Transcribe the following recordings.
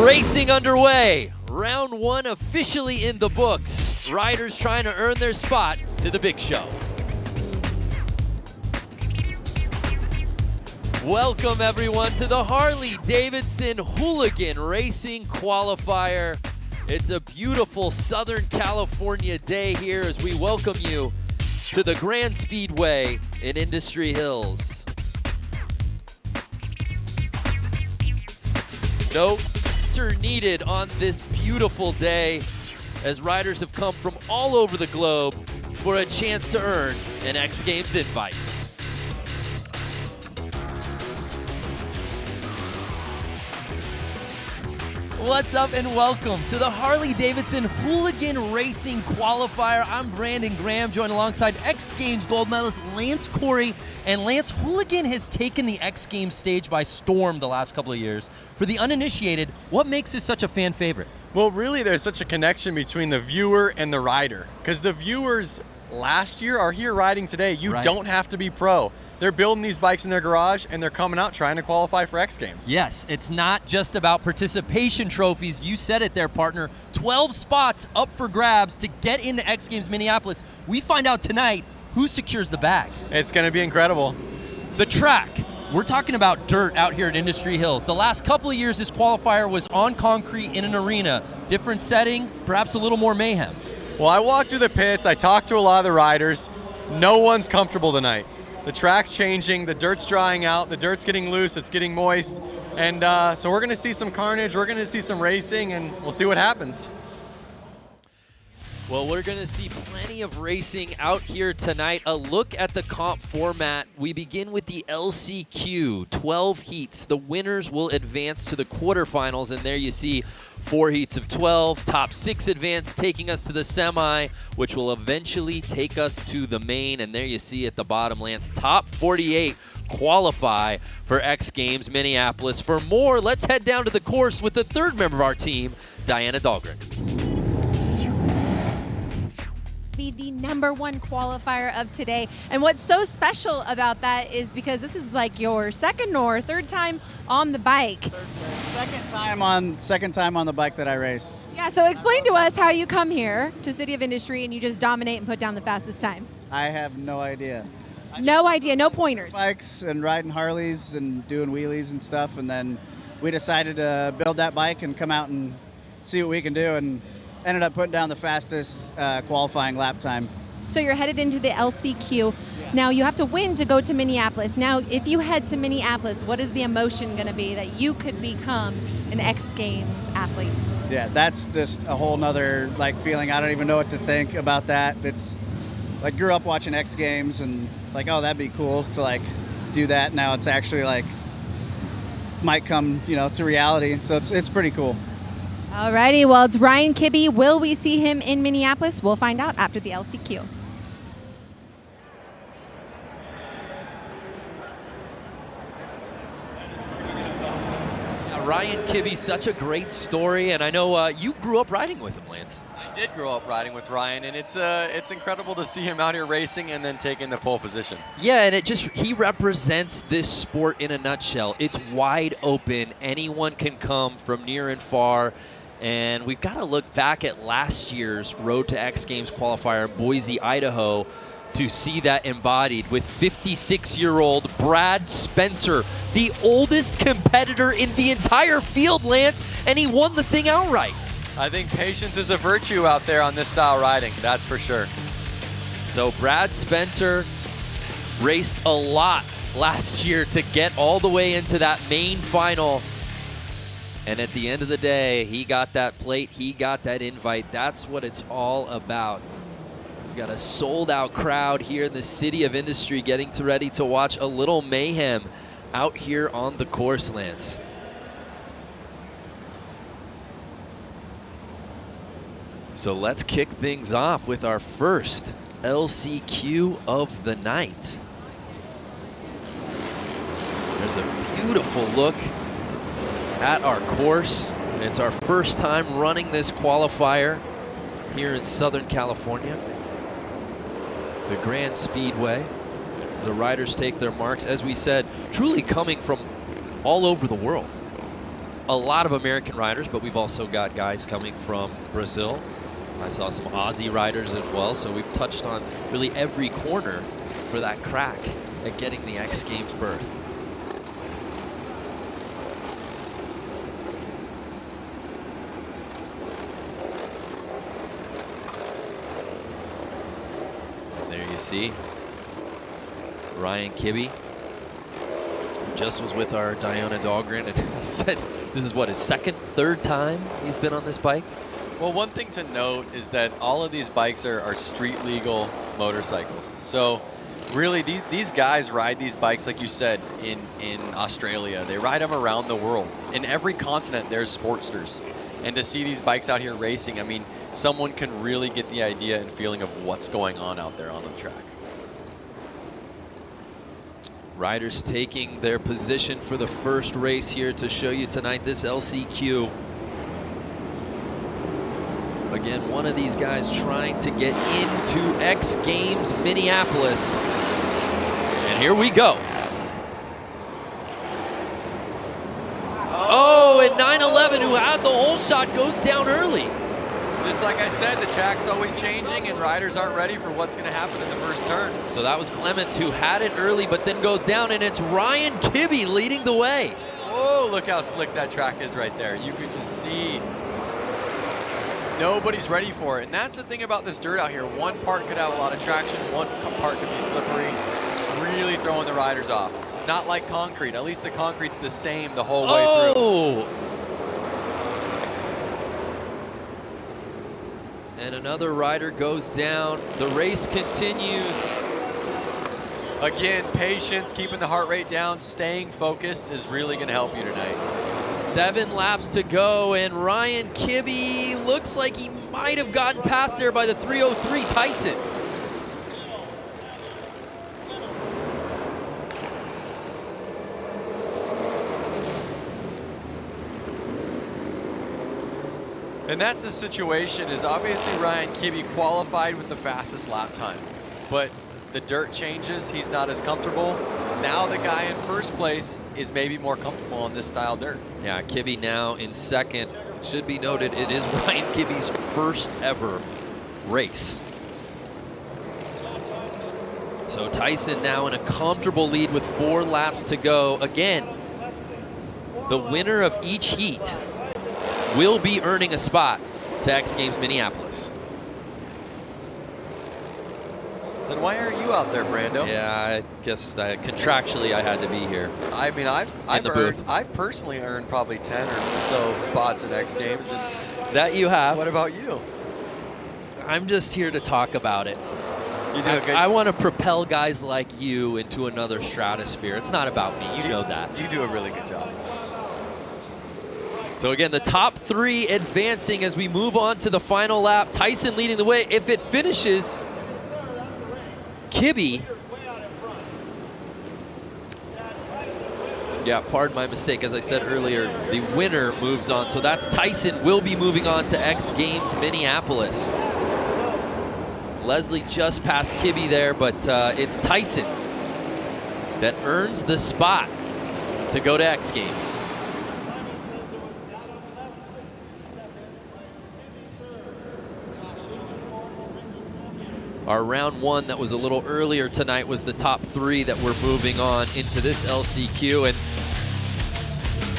Racing underway. Round one officially in the books. Riders trying to earn their spot to the big show. Welcome everyone to the Harley-Davidson Hooligan Racing Qualifier. It's a beautiful Southern California day here as we welcome you to the Grand Speedway in Industry Hills. No are needed on this beautiful day as riders have come from all over the globe for a chance to earn an X Games invite. What's up and welcome to the Harley-Davidson Hooligan Racing Qualifier. I'm Brandon Graham, joined alongside X Games gold medalist Lance Corey. And Lance, Hooligan has taken the X Games stage by storm the last couple of years. For the uninitiated, what makes this such a fan favorite? Well, really, there's such a connection between the viewer and the rider. Because the viewers last year are here riding today. You don't have to be pro. They're building these bikes in their garage, and they're coming out trying to qualify for X Games. Yes, it's not just about participation trophies. You said it there, partner. 12 spots up for grabs to get into X Games Minneapolis. We find out tonight who secures the bag. It's going to be incredible. The track. We're talking about dirt out here at Industry Hills. The last couple of years, this qualifier was on concrete in an arena. Different setting, perhaps a little more mayhem. Well, I walked through the pits. I talked to a lot of the riders. No one's comfortable tonight. The track's changing, the dirt's drying out, the dirt's getting loose, it's getting moist, and so we're going to see some carnage, we're going to see some racing, and we'll see what happens. Well, we're going to see plenty of racing out here tonight. A look at the comp format. We begin with the LCQ, 12 heats. The winners will advance to the quarterfinals, and there you see 4 heats of 12. Top 6 advance, taking us to the semi, which will eventually take us to the main. And there you see at the bottom, Lance, top 48 qualify for X Games Minneapolis. For more, let's head down to the course with the third member of our team, Diana Dahlgren. Be the #1 qualifier of today. And what's so special about that is because this is like your second or third time on the bike. Second time on the bike that I raced. Yeah, so explain to us how you come here to City of Industry and you just dominate and put down the fastest time. I have no idea. No idea, no pointers. Bikes and riding Harleys and doing wheelies and stuff, and then we decided to build that bike and come out and see what we can do, and ended up putting down the fastest qualifying lap time. So you're headed into the LCQ. Yeah. Now you have to win to go to Minneapolis. Now if you head to Minneapolis, what is the emotion going to be that you could become an X Games athlete? Yeah, that's just a whole nother feeling. I don't even know what to think about that. It's like grew up watching X Games and oh, that'd be cool to do that. Now it's actually might come to reality. So it's pretty cool. Alrighty, well, it's Ryan Kibbe. Will we see him in Minneapolis? We'll find out after the LCQ. Ryan Kibbe, such a great story, and I know you grew up riding with him, Lance. I did grow up riding with Ryan, and it's incredible to see him out here racing and then taking the pole position. Yeah, and he represents this sport in a nutshell. It's wide open. Anyone can come from near and far. And we've got to look back at last year's Road to X Games qualifier in Boise, Idaho, to see that embodied with 56-year-old Brad Spencer, the oldest competitor in the entire field, Lance, and he won the thing outright. I think patience is a virtue out there on this style riding, that's for sure. So Brad Spencer raced a lot last year to get all the way into that main final. And at the end of the day, he got that plate, he got that invite. That's what it's all about. We've got a sold-out crowd here in the City of Industry getting ready to watch a little mayhem out here on the course, Lance. So let's kick things off with our first LCQ of the night. There's a beautiful look at our course. It's our first time running this qualifier here in Southern California. The Grand Speedway. The riders take their marks, as we said, truly coming from all over the world. a lot of American riders, but we've also got guys coming from Brazil. I saw some Aussie riders as well, so we've touched on really every corner for that crack at getting the X Games berth. There you see Ryan Kibbe, who just was with our Diona Dahlgren, and he said this is what, his third time he's been on this bike? Well, one thing to note is that all of these bikes are street legal motorcycles. So really these guys ride these bikes, like you said, in Australia. They ride them around the world. In every continent there's Sportsters. And to see these bikes out here racing, I mean, someone can really get the idea and feeling of what's going on out there on the track. Riders taking their position for the first race here to show you tonight, this LCQ. Again, one of these guys trying to get into X Games Minneapolis. And here we go. Oh, and 911, who had the whole shot, goes down early. Just like I said, the track's always changing and riders aren't ready for what's going to happen in the first turn. So that was Clements, who had it early but then goes down, and it's Ryan Kibbe leading the way. Oh, look how slick that track is right there. You can just see nobody's ready for it. And that's the thing about this dirt out here. One part could have a lot of traction, one part could be slippery. It's really throwing the riders off. It's not like concrete. At least the concrete's the same the whole way through. And another rider goes down. The race continues. Again, patience, keeping the heart rate down, staying focused is really going to help you tonight. 7 laps to go, and Ryan Kibbe looks like he might have gotten past there by the 303 Tyson. And that's the situation, is obviously Ryan Kibbe qualified with the fastest lap time, but the dirt changes, he's not as comfortable. Now the guy in first place is maybe more comfortable on this style dirt. Yeah, Kibbe now in second. Should be noted, it is Ryan Kibbe's first ever race. So Tyson now in a comfortable lead with 4 laps to go. Again, the winner of each heat will be earning a spot to X Games Minneapolis. Then why aren't you out there, Brando? Yeah, I guess contractually I had to be here. I mean, I've personally earned probably 10 or so spots in X Games. And that you have. What about you? I'm just here to talk about it. You do a good. I want to propel guys like you into another stratosphere. It's not about me. You know that. You do a really good job. So again, the top 3 advancing as we move on to the final lap. Tyson leading the way. If it finishes, Kibbe. Yeah, pardon my mistake. As I said earlier, the winner moves on. So that's Tyson will be moving on to X Games Minneapolis. Leslie just passed Kibbe there, but it's Tyson that earns the spot to go to X Games. Our round 1 that was a little earlier tonight was the top 3 that we're moving on into this LCQ, and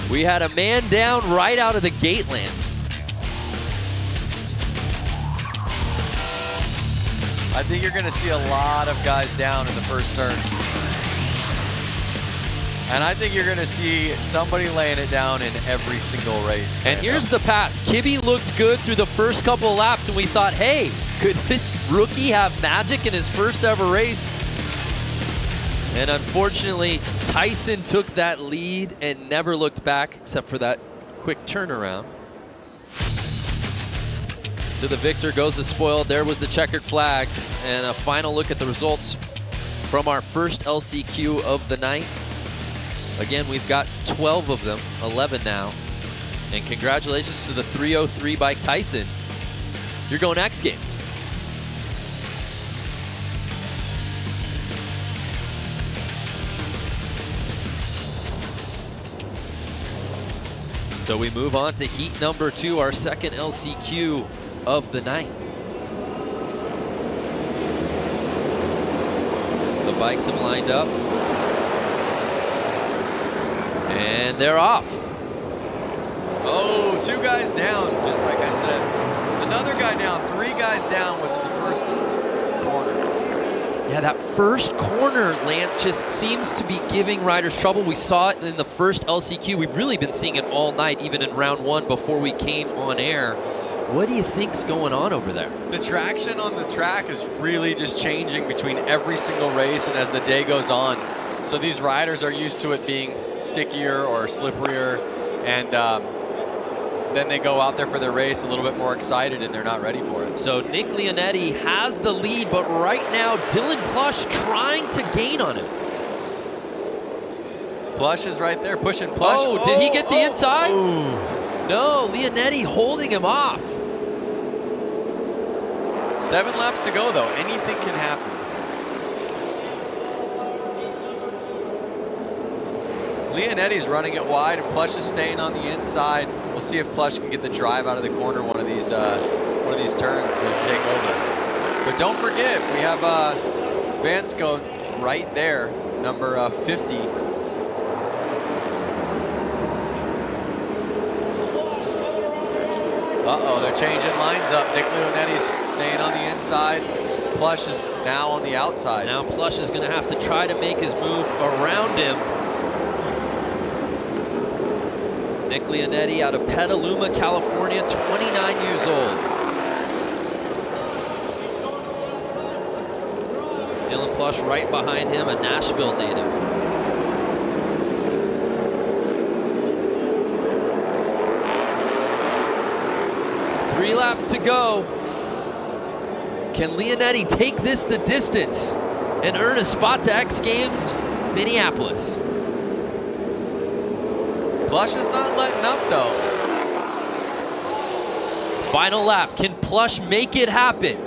we had a man down right out of the gate, Lance. I think you're going to see a lot of guys down in the first turn. And I think you're going to see somebody laying it down in every single race. And here's the pass. Kibbe looked good through the first couple of laps, and we thought, hey, could this rookie have magic in his first ever race? And unfortunately, Tyson took that lead and never looked back except for that quick turnaround. To the victor goes the spoil. There was the checkered flag. And a final look at the results from our first LCQ of the night. Again, we've got 12 of them, 11 now. And congratulations to the 303 bike Tyson. You're going X Games. So we move on to heat number 2, our second LCQ of the night. The bikes have lined up. And they're off. Oh, 2 guys down, just like I said. Another guy down, 3 guys down within the first corner. Yeah, that first corner, Lance, just seems to be giving riders trouble. We saw it in the first LCQ. We've really been seeing it all night, even in round 1 before we came on air. What do you think's going on over there? The traction on the track is really just changing between every single race and as the day goes on. So these riders are used to it being stickier or slipperier, and then they go out there for their race a little bit more excited and they're not ready for it. So Nick Leonetti has the lead, but right now Dylan Plush trying to gain on him. Plush is right there pushing Plush. Oh, did he get the inside? Ooh. No, Leonetti holding him off. 7 laps to go though, anything can happen. Leonetti's running it wide and Plush is staying on the inside. We'll see if Plush can get the drive out of the corner one of these turns to take over. But don't forget, we have Vansko right there, number 50. Uh-oh, they're changing lines up. Nick Leonetti's staying on the inside. Plush is now on the outside. Now Plush is going to have to try to make his move around him. Nick Leonetti out of Petaluma, California, 29 years old. Dylan Plush right behind him, a Nashville native. Three laps to go. Can Leonetti take this the distance and earn a spot to X Games Minneapolis? Plush is not letting up though. Final lap, can Plush make it happen?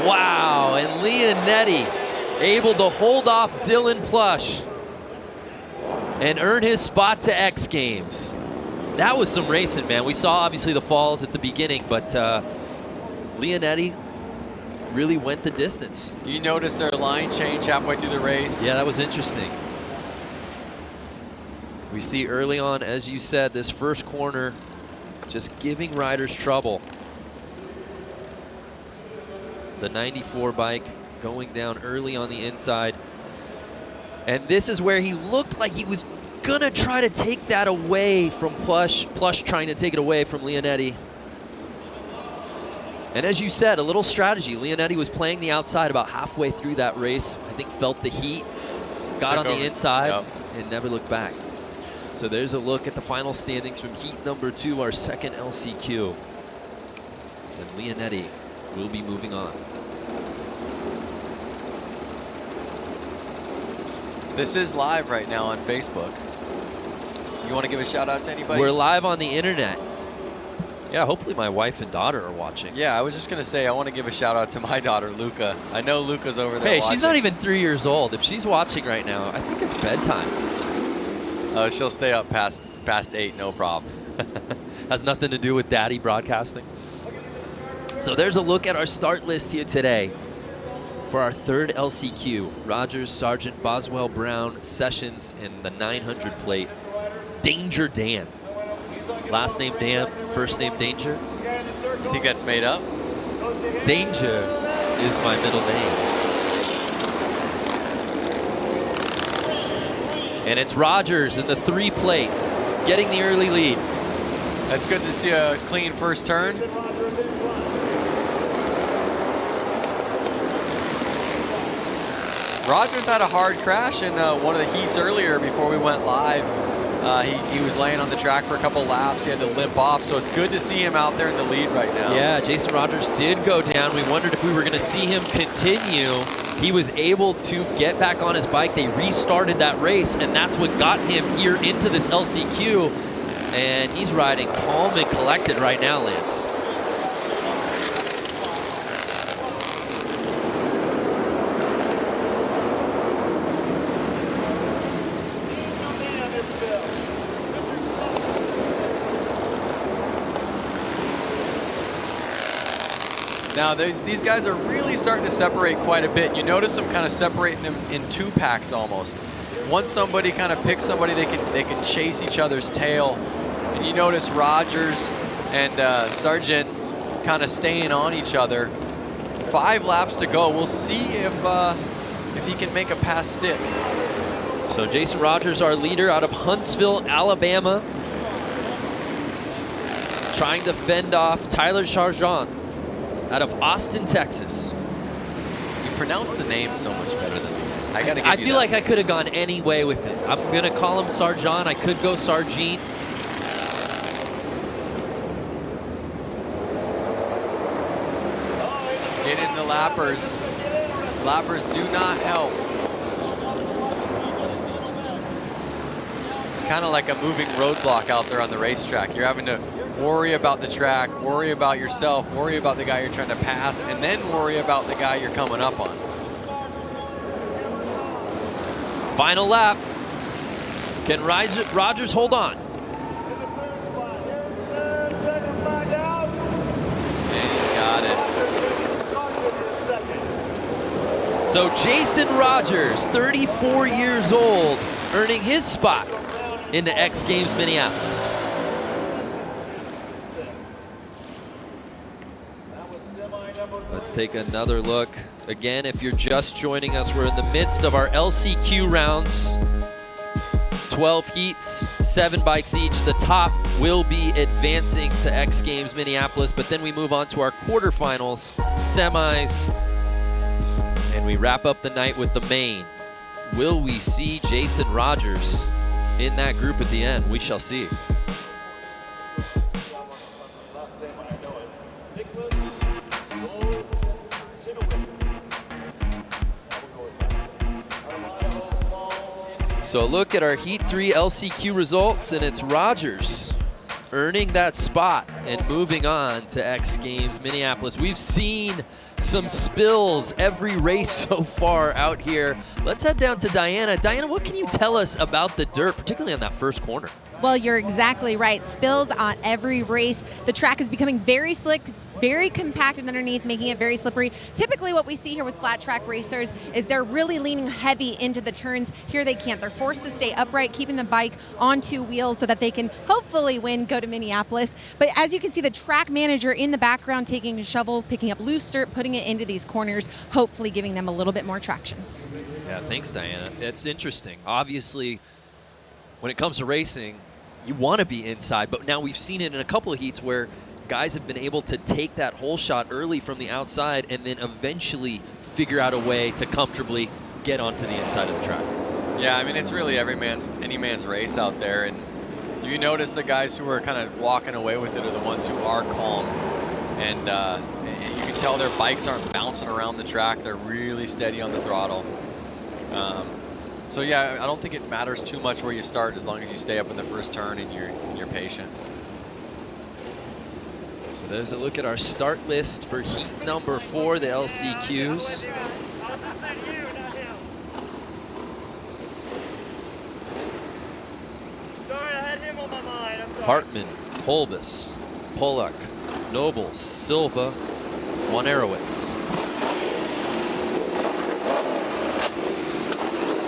Wow, and Leonetti able to hold off Dylan Plush and earn his spot to X Games. That was some racing, man. We saw obviously the falls at the beginning, but Leonetti really went the distance. You noticed their line change halfway through the race. Yeah, that was interesting. We see early on, as you said, this first corner just giving riders trouble. The 94 bike going down early on the inside. And this is where he looked like he was gonna try to take that away from Plush. Plush trying to take it away from Leonetti. And as you said, a little strategy. Leonetti was playing the outside about halfway through that race. I think felt the heat, got on the inside, and never looked back. So there's a look at the final standings from heat number 2, our second LCQ. And Leonetti will be moving on. This is live right now on Facebook. You want to give a shout out to anybody? We're live on the internet. Yeah, hopefully my wife and daughter are watching. Yeah, I was just going to say, I want to give a shout out to my daughter, Luca. I know Luca's over there watching. She's not even 3 years old. If she's watching right now, I think it's bedtime. She'll stay up past 8, no problem. Has nothing to do with daddy broadcasting. So there's a look at our start list here today for our third LCQ. Rogers, Sargent, Boswell, Brown, Sessions, and the 900 plate, Danger Dan. Last name Dan, first name Danger. You think that's made up? Danger is my middle name. And it's Rogers in the 3 plate, getting the early lead. That's good to see a clean first turn. Rogers had a hard crash in one of the heats earlier before we went live. He was laying on the track for a couple laps. He had to limp off, so it's good to see him out there in the lead right now. Yeah, Jason Rogers did go down. We wondered if we were going to see him continue. He was able to get back on his bike. They restarted that race, and that's what got him here into this LCQ. And he's riding calm and collected right now, Lance. Now, these guys are really starting to separate quite a bit. You notice them kind of separating them in 2 packs almost. Once somebody kind of picks somebody, they can chase each other's tail. And you notice Rogers and Sargent kind of staying on each other. 5 laps to go. We'll see if he can make a pass stick. So Jason Rogers, our leader out of Huntsville, Alabama, trying to fend off Tyler Sargent out of Austin, Texas. You pronounce the name so much better than me. I gotta give I you feel that. like I could have gone any way with it. I'm gonna call him Sargent. I could go Sargent. Get in the lappers. Lappers do not help. It's kind of like a moving roadblock out there on the racetrack. You're having to worry about the track, worry about yourself, worry about the guy you're trying to pass, and then worry about the guy you're coming up on. Final lap. Can Rogers hold on? And he's got it. So Jason Rogers, 34 years old, earning his spot in the X Games Minneapolis. Let's take another look. Again, if you're just joining us, we're in the midst of our LCQ rounds. 12 heats, 7 bikes each. The top will be advancing to X Games Minneapolis, but then we move on to our quarterfinals, semis, and we wrap up the night with the main. Will we see Jason Rogers in that group at the end? We shall see. So a look at our Heat 3 LCQ results, and it's Rogers earning that spot and moving on to X Games Minneapolis. We've seen some spills every race so far out here. Let's head down to Diana. Diana, what can you tell us about the dirt, particularly on that first corner? Well, you're exactly right. Spills on every race. The track is becoming very slick, very compacted underneath, making it very slippery. Typically what we see here with flat track racers is they're really leaning heavy into the turns. Here they can't. They're forced to stay upright, keeping the bike on 2 wheels so that they can hopefully win, go to Minneapolis. But as you can see, the track manager in the background taking a shovel, picking up loose dirt, putting it into these corners, hopefully giving them a little bit more traction. Yeah, thanks, Diana. It's interesting. Obviously, when it comes to racing, you want to be inside, but now we've seen it in a couple of heats where guys have been able to take that hole shot early from the outside and then eventually figure out a way to comfortably get onto the inside of the track. Yeah, I mean, it's really any man's race out there, and you notice the guys who are kind of walking away with it are the ones who are calm, and you can tell their bikes aren't bouncing around the track. They're really steady on the throttle. So yeah, I don't think it matters too much where you start as long as you stay up in the first turn and you're patient. So there's a look at our start list for heat number 4, the LCQs. Hartman, Holbus, Pollock, Nobles, Silva, Wanarowitz.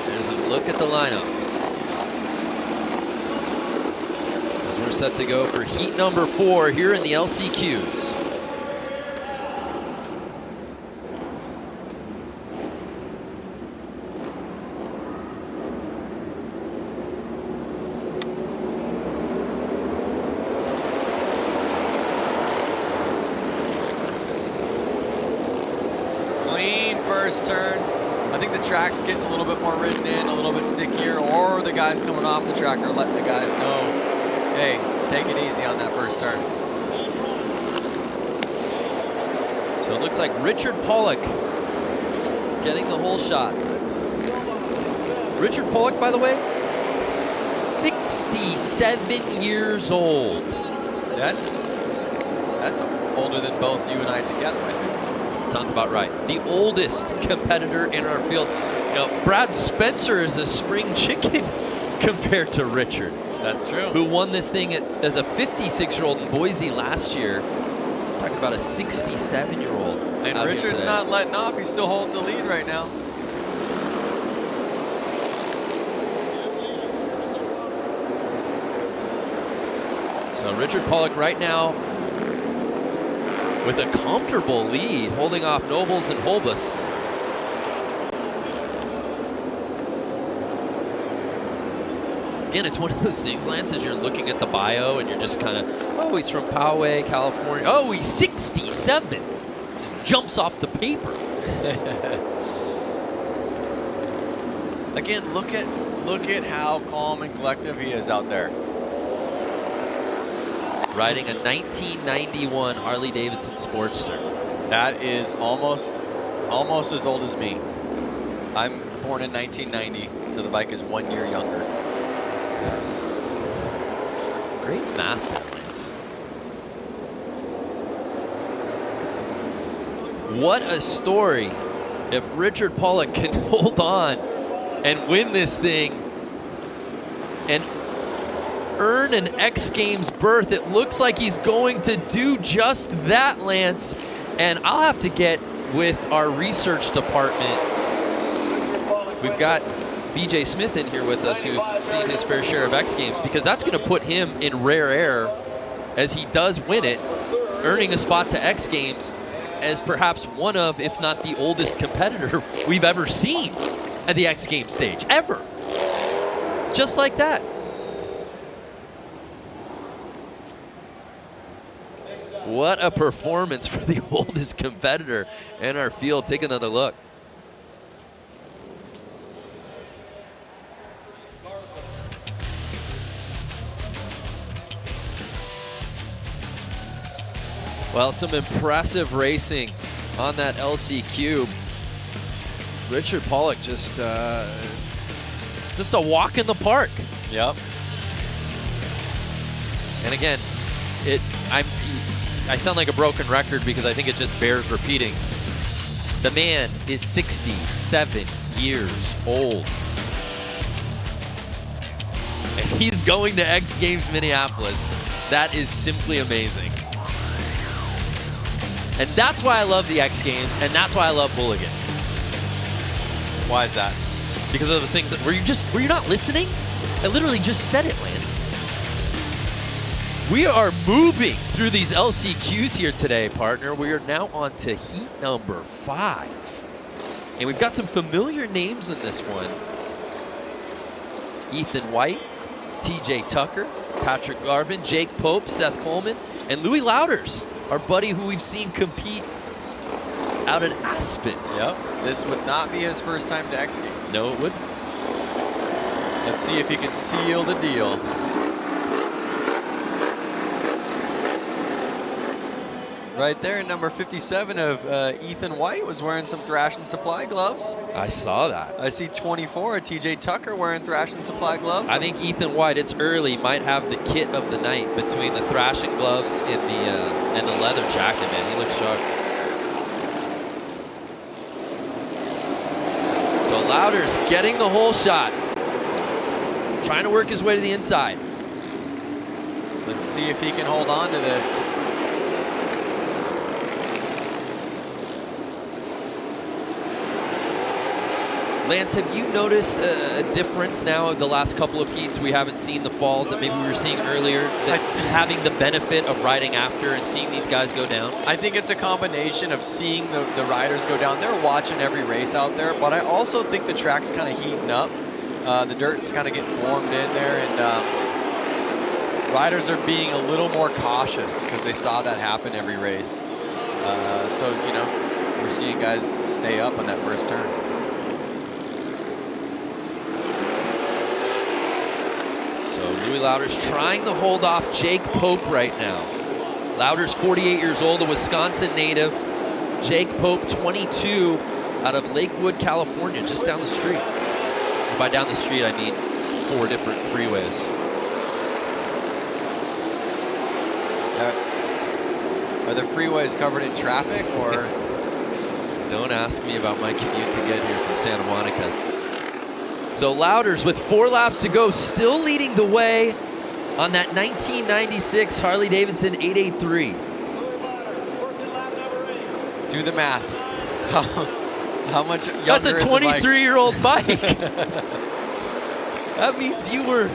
There's a look at the lineup as we're set to go for heat number 4 here in the LCQs. Clean first turn. I think the track's getting a little bit more ridden in, a little bit stickier, or the guys coming off the track are letting the guys know, hey, take it easy on that first turn. So it looks like Richard Pollock getting the whole shot. Richard Pollock, by the way, 67 years old. That's older than both you and I together, I think. Sounds about right. The oldest competitor in our field. You know, Brad Spencer is a spring chicken compared to Richard. That's true. Who won this thing as a 56-year-old in Boise last year. Talking about a 67-year-old. And out here Richard's today. not letting off. He's still holding the lead right now. So Richard Pollock right now with a comfortable lead, holding off Nobles and Holbus. Again, it's one of those things, Lance, as you're looking at the bio and you're just kind of, oh, he's from Poway, California. Oh, he's 67. Just jumps off the paper. Again, look at how calm and collective he is out there. Riding a 1991 Harley-Davidson Sportster. That is almost as old as me. I'm born in 1990, so the bike is 1 year younger. Great math there, Lance. What a story if Richard Pollock can hold on and win this thing and earn an X Games berth. It looks like he's going to do just that, Lance. And I'll have to get with our research department. We've got BJ Smith in here with us, who's seen his fair share of X Games, because that's going to put him in rare air as he does win it, earning a spot to X Games as perhaps one of, if not the oldest competitor we've ever seen at the X Games stage, ever. Just like that. What a performance for the oldest competitor in our field. Take another look. Well, some impressive racing on that LC Cube. Richard Pollock just a walk in the park. Yep. And again, I sound like a broken record because I think it just bears repeating. The man is 67 years old. And he's going to X Games Minneapolis. That is simply amazing. And that's why I love the X Games, and that's why I love Hooligan. Why is that? Because of those things that, were you not listening? I literally just said it, Lance. We are moving through these LCQs here today, partner. We are now on to heat number 5. And we've got some familiar names in this one. Ethan White, TJ Tucker, Patrick Garvin, Jake Pope, Seth Coleman, and Louis Louders, our buddy who we've seen compete out at Aspen. Yep. This would not be his first time to X Games. No, it wouldn't. Let's see if he can seal the deal. Right there, number 57 of Ethan White was wearing some Thrash and Supply gloves. I saw that. I see 24, TJ Tucker wearing Thrash and Supply gloves. I think Ethan White, it's early, might have the kit of the night between the thrashing gloves and the leather jacket, man. He looks sharp. So Louders getting the hole shot. Trying to work his way to the inside. Let's see if he can hold on to this. Lance, have you noticed a difference now of the last couple of heats? We haven't seen the falls that maybe we were seeing earlier, that having the benefit of riding after and seeing these guys go down? I think it's a combination of seeing the riders go down. They're watching every race out there, but I also think the track's kind of heating up. The dirt's kind of getting warmed in there, and riders are being a little more cautious because they saw that happen every race. So, you know, we're seeing guys stay up on that first turn. Louis Louders trying to hold off Jake Pope right now. Louders, 48 years old, a Wisconsin native. Jake Pope, 22, out of Lakewood, California, just down the street. And by down the street, I mean 4 different freeways. Are the freeways covered in traffic, or? Don't ask me about my commute to get here from Santa Monica. So Louders with 4 laps to go, still leading the way on that 1996 Harley-Davidson 883. Do the math. How much younger That's a is the bike? 23-year-old bike. That means you were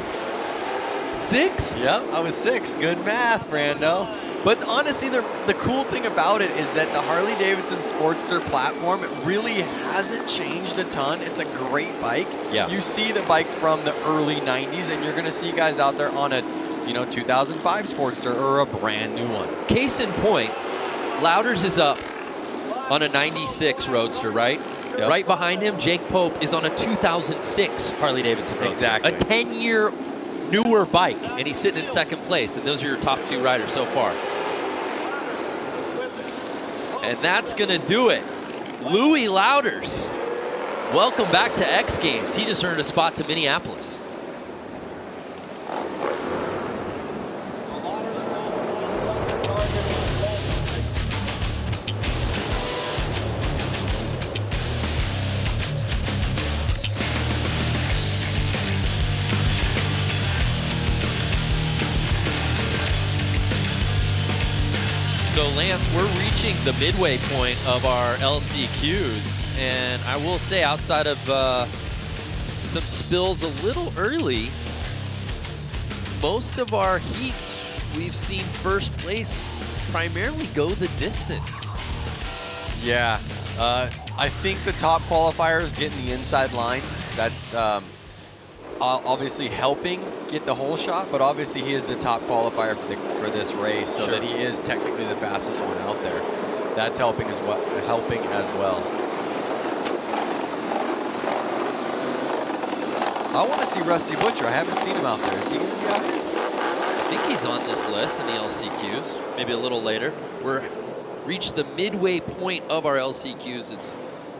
6? Yep, I was 6. Good math, Brando. But honestly, the cool thing about it is that the Harley-Davidson Sportster platform really hasn't changed a ton. It's a great bike. Yeah. You see the bike from the early 90s, and you're going to see guys out there on a 2005 Sportster or a brand new one. Case in point, Louders is up on a 96 Roadster, right? Yep. Right behind him, Jake Pope is on a 2006 Harley-Davidson Roadster. Exactly. A 10-year newer bike, and he's sitting in second place, and those are your top 2 riders so far. And that's going to do it. Louis Louders, welcome back to X Games. He just earned a spot to Minneapolis. So Lance, we're reaching the midway point of our LCQs, and I will say, outside of some spills a little early, most of our heats we've seen first place primarily go the distance. Yeah, I think the top qualifiers getting the inside line. That's obviously helping get the whole shot, but obviously he is the top qualifier for this race, so that he is technically the fastest one out there. That's helping as well. I want to see Rusty Butcher. I haven't seen him out there. Is he going to be out here? I think he's on this list in the LCQs, maybe a little later. We're reached the midway point of our LCQs. It's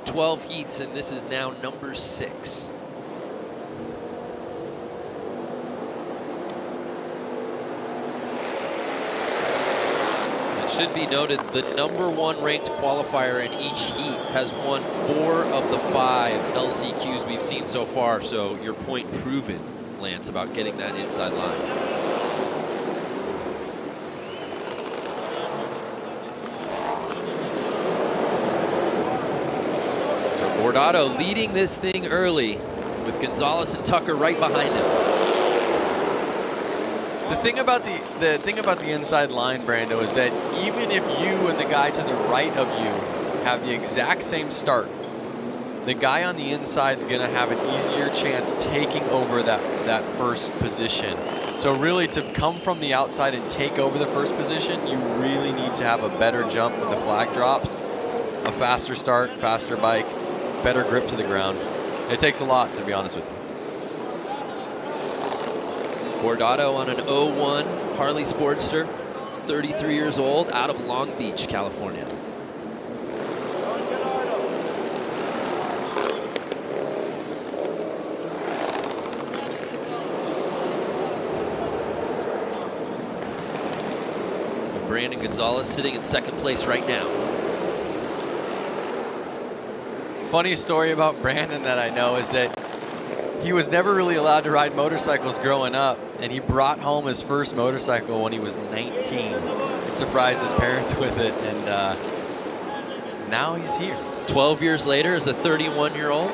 12 heats, and this is now number 6. Should be noted, the #1 ranked qualifier in each heat has won 4 of the 5 LCQs we've seen so far. So your point proven, Lance, about getting that inside line. So Bordato leading this thing early with Gonzalez and Tucker right behind him. The thing about the inside line, Brando, is that even if you and the guy to the right of you have the exact same start, the guy on the inside is going to have an easier chance taking over that first position. So really, to come from the outside and take over the first position, you really need to have a better jump with the flag drops, a faster start, faster bike, better grip to the ground. It takes a lot, to be honest with you. Bordato on an 01 Harley Sportster, 33 years old, out of Long Beach, California. And Brandon Gonzalez sitting in second place right now. Funny story about Brandon that I know is that he was never really allowed to ride motorcycles growing up, and he brought home his first motorcycle when he was 19 and surprised his parents with it, and now he's here. 12 years later, as a 31-year-old,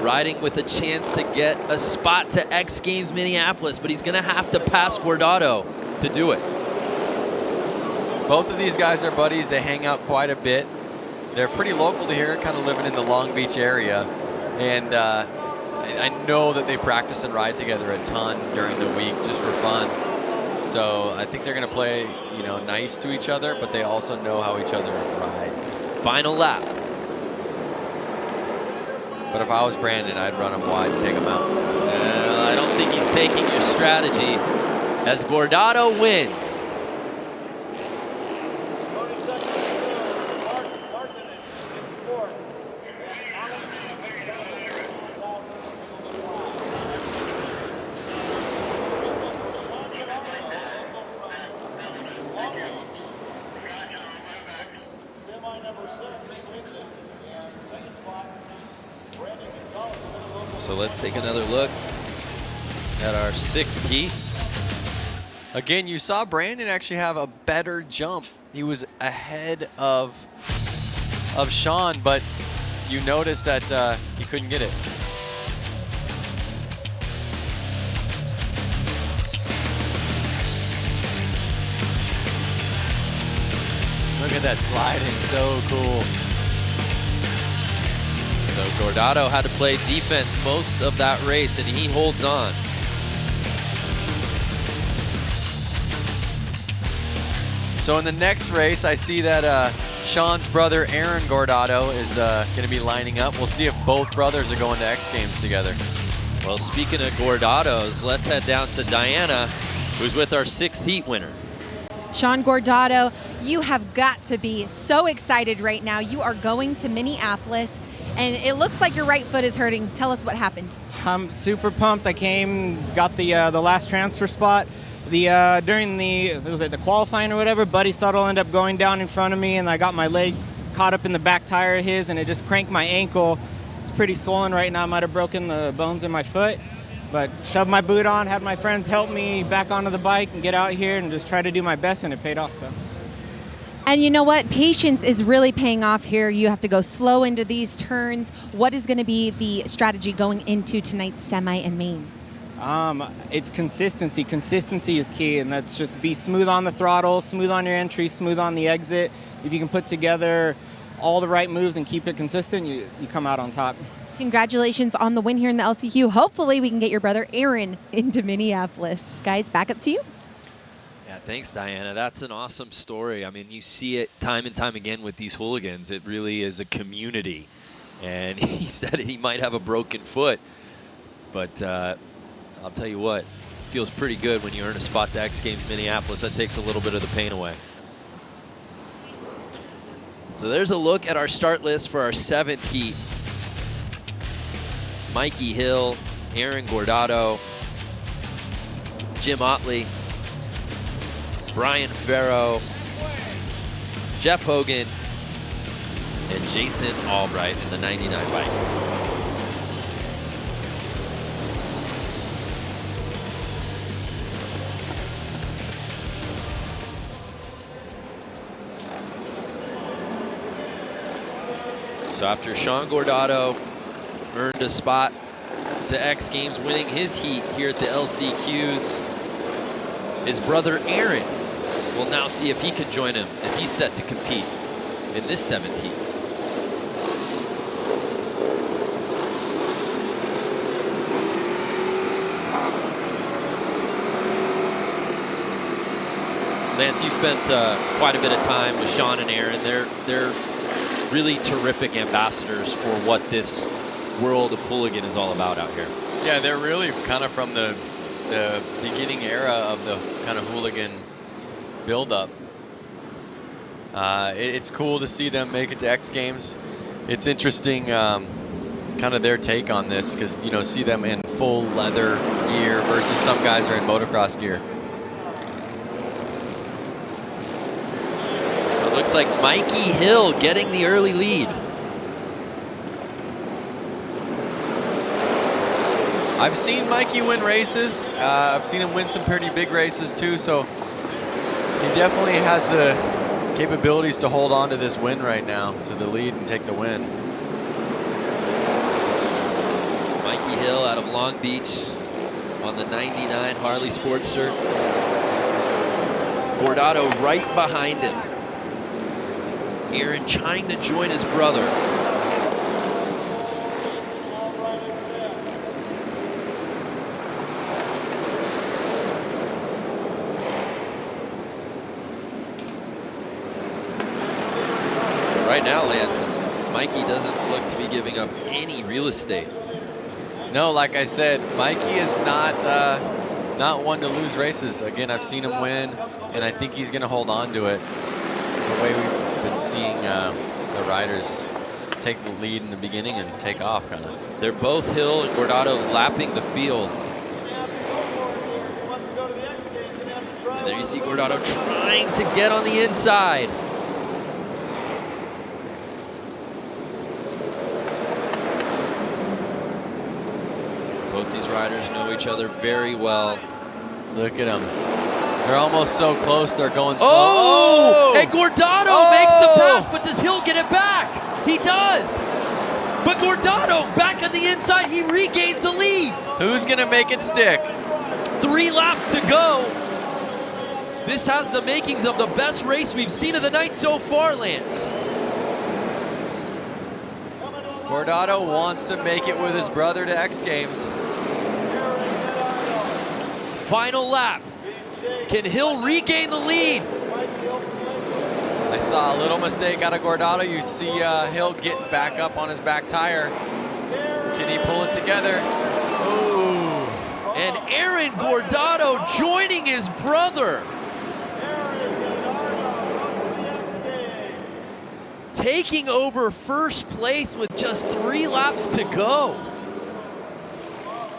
riding with a chance to get a spot to X Games Minneapolis, but he's going to have to pass Bordato to do it. Both of these guys are buddies. They hang out quite a bit. They're pretty local to here, kind of living in the Long Beach area, and I know that they practice and ride together a ton during the week just for fun. So I think they're going to play, nice to each other, but they also know how each other ride. Final lap. But if I was Brandon, I'd run him wide and take him out. I don't think he's taking your strategy as Bordato wins. So let's take another look at our 6th heat. Again, you saw Brandon actually have a better jump. He was ahead of of Sean, but you notice that he couldn't get it. Look at that sliding, so cool. So Gordado had to play defense most of that race, and he holds on. So in the next race, I see that Sean's brother, Aaron Gordado, is going to be lining up. We'll see if both brothers are going to X Games together. Well, speaking of Gordados, let's head down to Diana, who's with our 6th heat winner. Sean Gordado, you have got to be so excited right now. You are going to Minneapolis, and it looks like your right foot is hurting. Tell us what happened. I'm super pumped. I got the last transfer spot. During the qualifying or whatever, Buddy Suttles ended up going down in front of me, and I got my leg caught up in the back tire of his, and it just cranked my ankle. It's pretty swollen right now. I might have broken the bones in my foot, but shoved my boot on, had my friends help me back onto the bike and get out here and just try to do my best, and it paid off. So. And you know what? Patience is really paying off here. You have to go slow into these turns. What is going to be the strategy going into tonight's semi and main? It's consistency. Consistency is key, and that's just be smooth on the throttle, smooth on your entry, smooth on the exit. If you can put together all the right moves and keep it consistent, you come out on top. Congratulations on the win here in the LCQ. Hopefully we can get your brother Aaron into Minneapolis. Guys, back up to you. Yeah, thanks, Diana. That's an awesome story. I mean, you see it time and time again with these hooligans. It really is a community. And he said he might have a broken foot, but I'll tell you what, it feels pretty good when you earn a spot to X Games Minneapolis. That takes a little bit of the pain away. So there's a look at our start list for our 7th heat. Mikey Hill, Aaron Gordado, Jim Otley, Brian Farrow, Jeff Hogan, and Jason Albright in the 99 bike. So after Sean Gordado earned a spot to X Games, winning his heat here at the LCQs, his brother Aaron will now see if he can join him as he's set to compete in this 7th heat. Lance, you spent quite a bit of time with Sean and Aaron. They're really terrific ambassadors for what this world of hooligan is all about out here. Yeah, they're really kind of from the beginning era of the kind of hooligan build-up. It's cool to see them make it to X Games. It's interesting, kind of their take on this, because you know, see them in full leather gear versus some guys are in motocross gear. Looks like Mikey Hill getting the early lead. I've seen Mikey win races. I've seen him win some pretty big races too, so he definitely has the capabilities to hold on to this win right now, to the lead and take the win. Mikey Hill out of Long Beach on the 99 Harley Sportster. Gordado right behind him. Aaron trying to join his brother. Right now, Lance, Mikey doesn't look to be giving up any real estate. No, like I said, Mikey is not one to lose races. Again, I've seen him win, and I think he's going to hold on to it. The way we've been seeing the riders take the lead in the beginning and take off, kind of. They're both Hill and Gordado lapping the field. And there you see Gordado trying to get on the inside. Both these riders know each other very well. Look at them. They're almost so close, they're going slow. Oh! And Gordado makes the pass, but does Hill get it back? He does. But Gordado back on the inside, he regains the lead. Who's gonna make it stick? 3 laps to go. This has the makings of the best race we've seen of the night so far, Lance. Gordado wants to make it with his brother to X Games. Final lap. Can Hill regain the lead? I saw a little mistake out of Gordado. You see Hill getting back up on his back tire. Can he pull it together? Ooh. And Aaron Gordado joining his brother. Taking over first place with just 3 laps to go.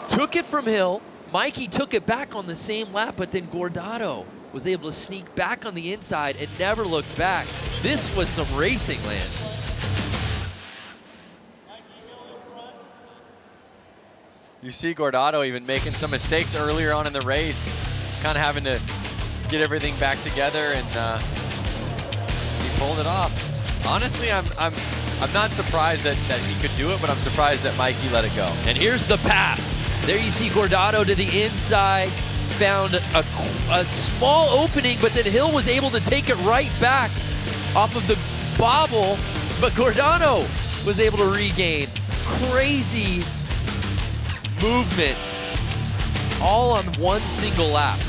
Took it from Hill. Mikey took it back on the same lap, but then Gordado was able to sneak back on the inside and never looked back. This was some racing, Lance. You see Gordado even making some mistakes earlier on in the race, kind of having to get everything back together, and he pulled it off. Honestly, I'm not surprised that he could do it, but I'm surprised that Mikey let it go. And here's the pass. There you see Gordado to the inside, found a small opening, but then Hill was able to take it right back off of the bobble, but Gordado was able to regain. Crazy movement, all on one single lap.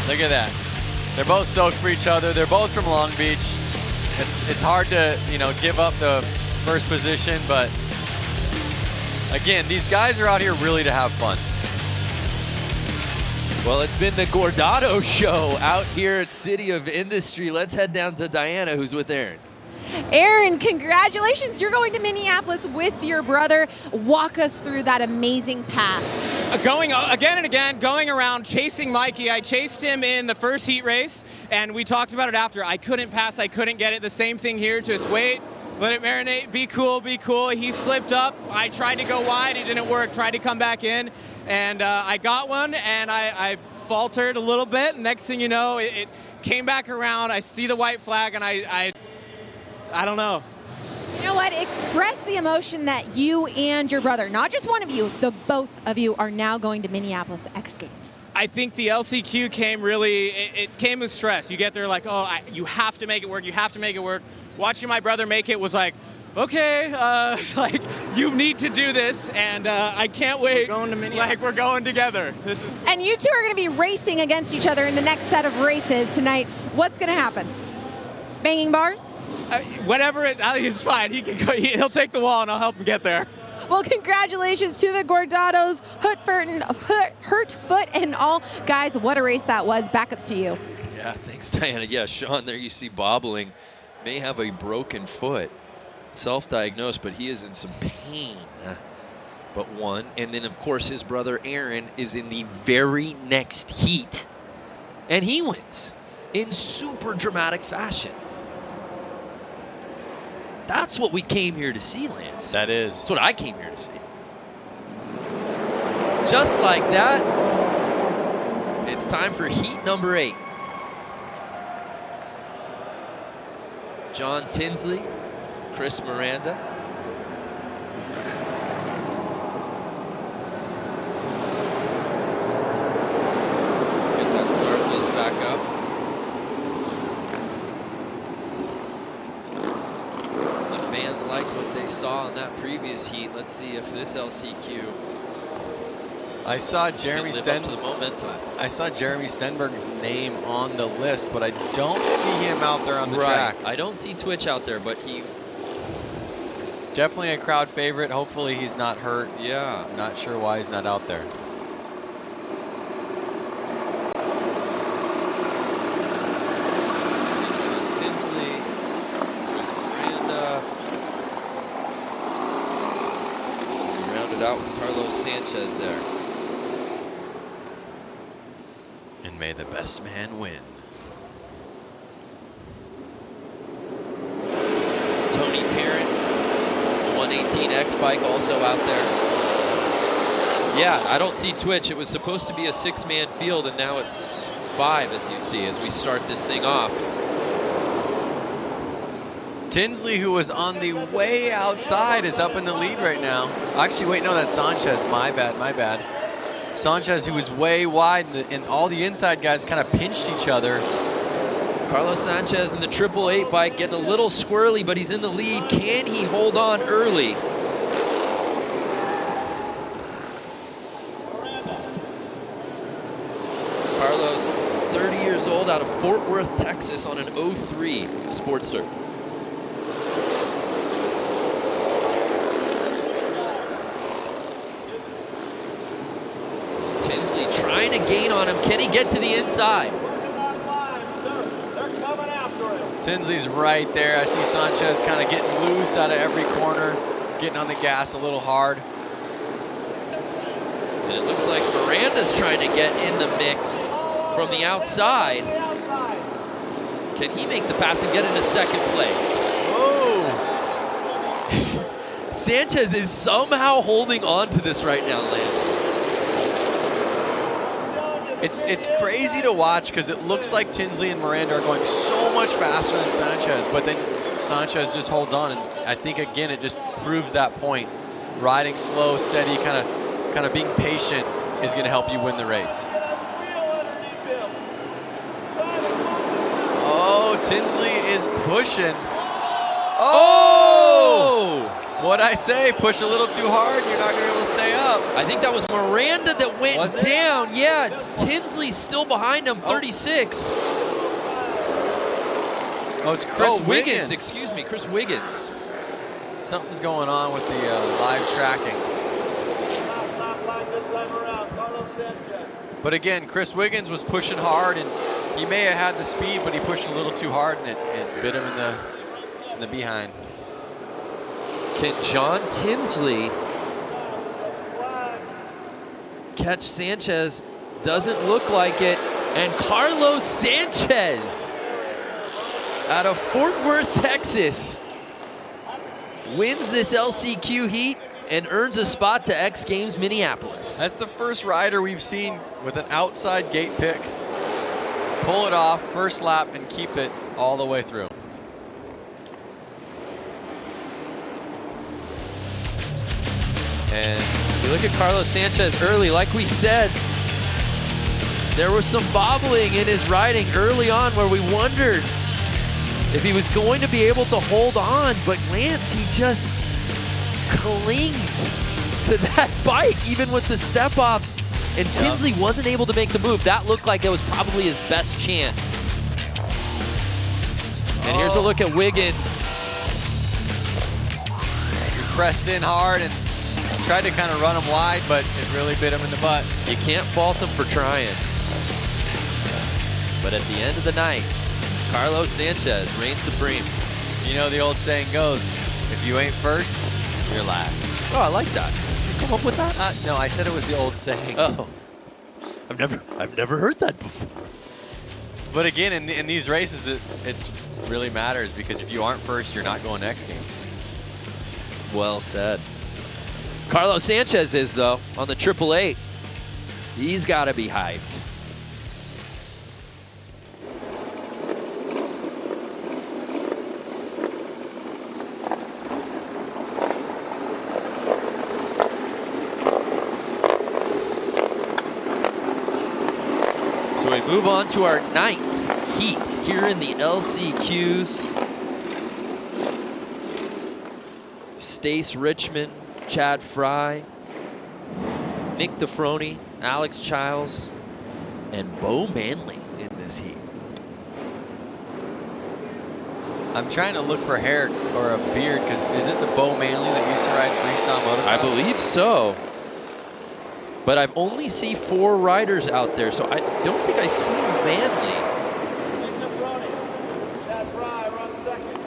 Look at that. They're both stoked for each other. They're both from Long Beach. It's hard to, give up the first position, but again, these guys are out here really to have fun. Well, it's been the Gordado show out here at City of Industry. Let's head down to Diana, who's with Aaron. Aaron, congratulations. You're going to Minneapolis with your brother. Walk us through that amazing pass. Going again and again, going around chasing Mikey. I chased him in the first heat race, and we talked about it after. I couldn't pass, I couldn't get it. The same thing here, just wait, let it marinate, be cool, be cool. He slipped up. I tried to go wide, it didn't work. Tried to come back in, and I got one, and I faltered a little bit. Next thing you know, it came back around. I see the white flag, and I don't know. You know what? Express the emotion that you and your brother, not just one of you, the both of you are now going to Minneapolis X Games. I think the LCQ came really, it came with stress. You get there like, you have to make it work, you have to make it work. Watching my brother make it was like, okay, like, you need to do this, and I can't wait. We're going to Minneapolis. Like, we're going together. This is. And you two are going to be racing against each other in the next set of races tonight. What's going to happen? Banging bars? Whatever, it's fine. He can go. He'll take the wall, and I'll help him get there. Well, congratulations to the Gordados, Hurt Foot, and all. Guys, what a race that was. Back up to you. Yeah, thanks, Diana. Yeah, Sean, there you see bobbling. May have a broken foot. Self-diagnosed, but he is in some pain. But one. And then, of course, his brother Aaron is in the very next heat. And he wins in super dramatic fashion. That's what we came here to see, Lance. That is. That's what I came here to see. Just like that, it's time for heat number 8. John Tinsley, Chris Miranda. Get that start list back up. Fans liked what they saw in that previous heat. Let's see if this LCQ I saw Jeremy can live up to the momentum. I saw Jeremy Stenberg's name on the list, but I don't see him out there on the track. I don't see Twitch out there, but he definitely a crowd favorite. Hopefully he's not hurt. Yeah. I'm not sure why he's not out there. Tinsley, Chris Miranda. We rounded out with Carlos Sanchez there. And may the best man win. Tony Parent, the one 118 X bike also out there. Yeah, I don't see Twitch. It was supposed to be a 6-man field, and now it's 5, as you see, as we start this thing off. Tinsley, who was on the way outside, is up in the lead right now. Actually, wait, no, that's Sanchez. My bad, my bad. Sanchez, who was way wide, and all the inside guys kind of pinched each other. Carlos Sanchez in the 888 bike getting a little squirrely, but he's in the lead. Can he hold on early? Carlos, 30 years old, out of Fort Worth, Texas, on an 03 Sportster. Tinsley trying to gain on him. Can he get to the inside? Tinsley's right there. I see Sanchez kind of getting loose out of every corner, getting on the gas a little hard. And it looks like Miranda's trying to get in the mix from the outside. Can he make the pass and get into second place? Whoa! Sanchez is somehow holding on to this right now, Lance. It's crazy to watch because it looks like Tinsley and Miranda are going so much faster than Sanchez, but then Sanchez just holds on, and I think again it just proves that point. Riding slow, steady, kind of being patient is going to help you win the race. Oh, Tinsley is pushing. Oh! What'd I say? Push a little too hard, you're not going to be able to stay up. I think that was Miranda that went down. Yeah, Tinsley's still behind him, 36. Oh, it's Chris Wiggins. Excuse me, Chris Wiggins. Something's going on with the live tracking. But again, Chris Wiggins was pushing hard, and he may have had the speed, but he pushed a little too hard, and it bit him in the behind. Can John Tinsley catch Sanchez? Doesn't look like it. And Carlos Sanchez out of Fort Worth, Texas, wins this LCQ heat and earns a spot to X Games Minneapolis. That's the first rider we've seen with an outside gate pick pull it off first lap and keep it all the way through. And you look at Carlos Sanchez early, like we said, there was some bobbling in his riding early on where we wondered if he was going to be able to hold on, but Lance, he just clinged to that bike, even with the step-offs, and Tinsley wasn't able to make the move. That looked like it was probably his best chance. And here's a look at Wiggins. He pressed in hard and tried to kind of run him wide, but it really bit him in the butt. You can't fault him for trying. But at the end of the night, Carlos Sanchez reigns supreme. You know the old saying goes, if you ain't first, you're last. Oh, I like that. Did you come up with that? No, I said it was the old saying. Oh, I've never heard that before. But again, in these races, it really matters because if you aren't first, you're not going to X Games. Well said. Carlos Sanchez is, though, on the 888. He's got to be hyped. So we move on to our 9th heat here in the LCQs. Stace Richmond, Chad Fry, Nick DeFroni, Alex Childs, and Bo Manley in this heat. I'm trying to look for hair or a beard because is it the Bo Manley that used to ride freestyle motocross? I believe so. But I've only seen 4 riders out there, so I don't think I see Manley. Nick DeFroni, Chad Fry runs second.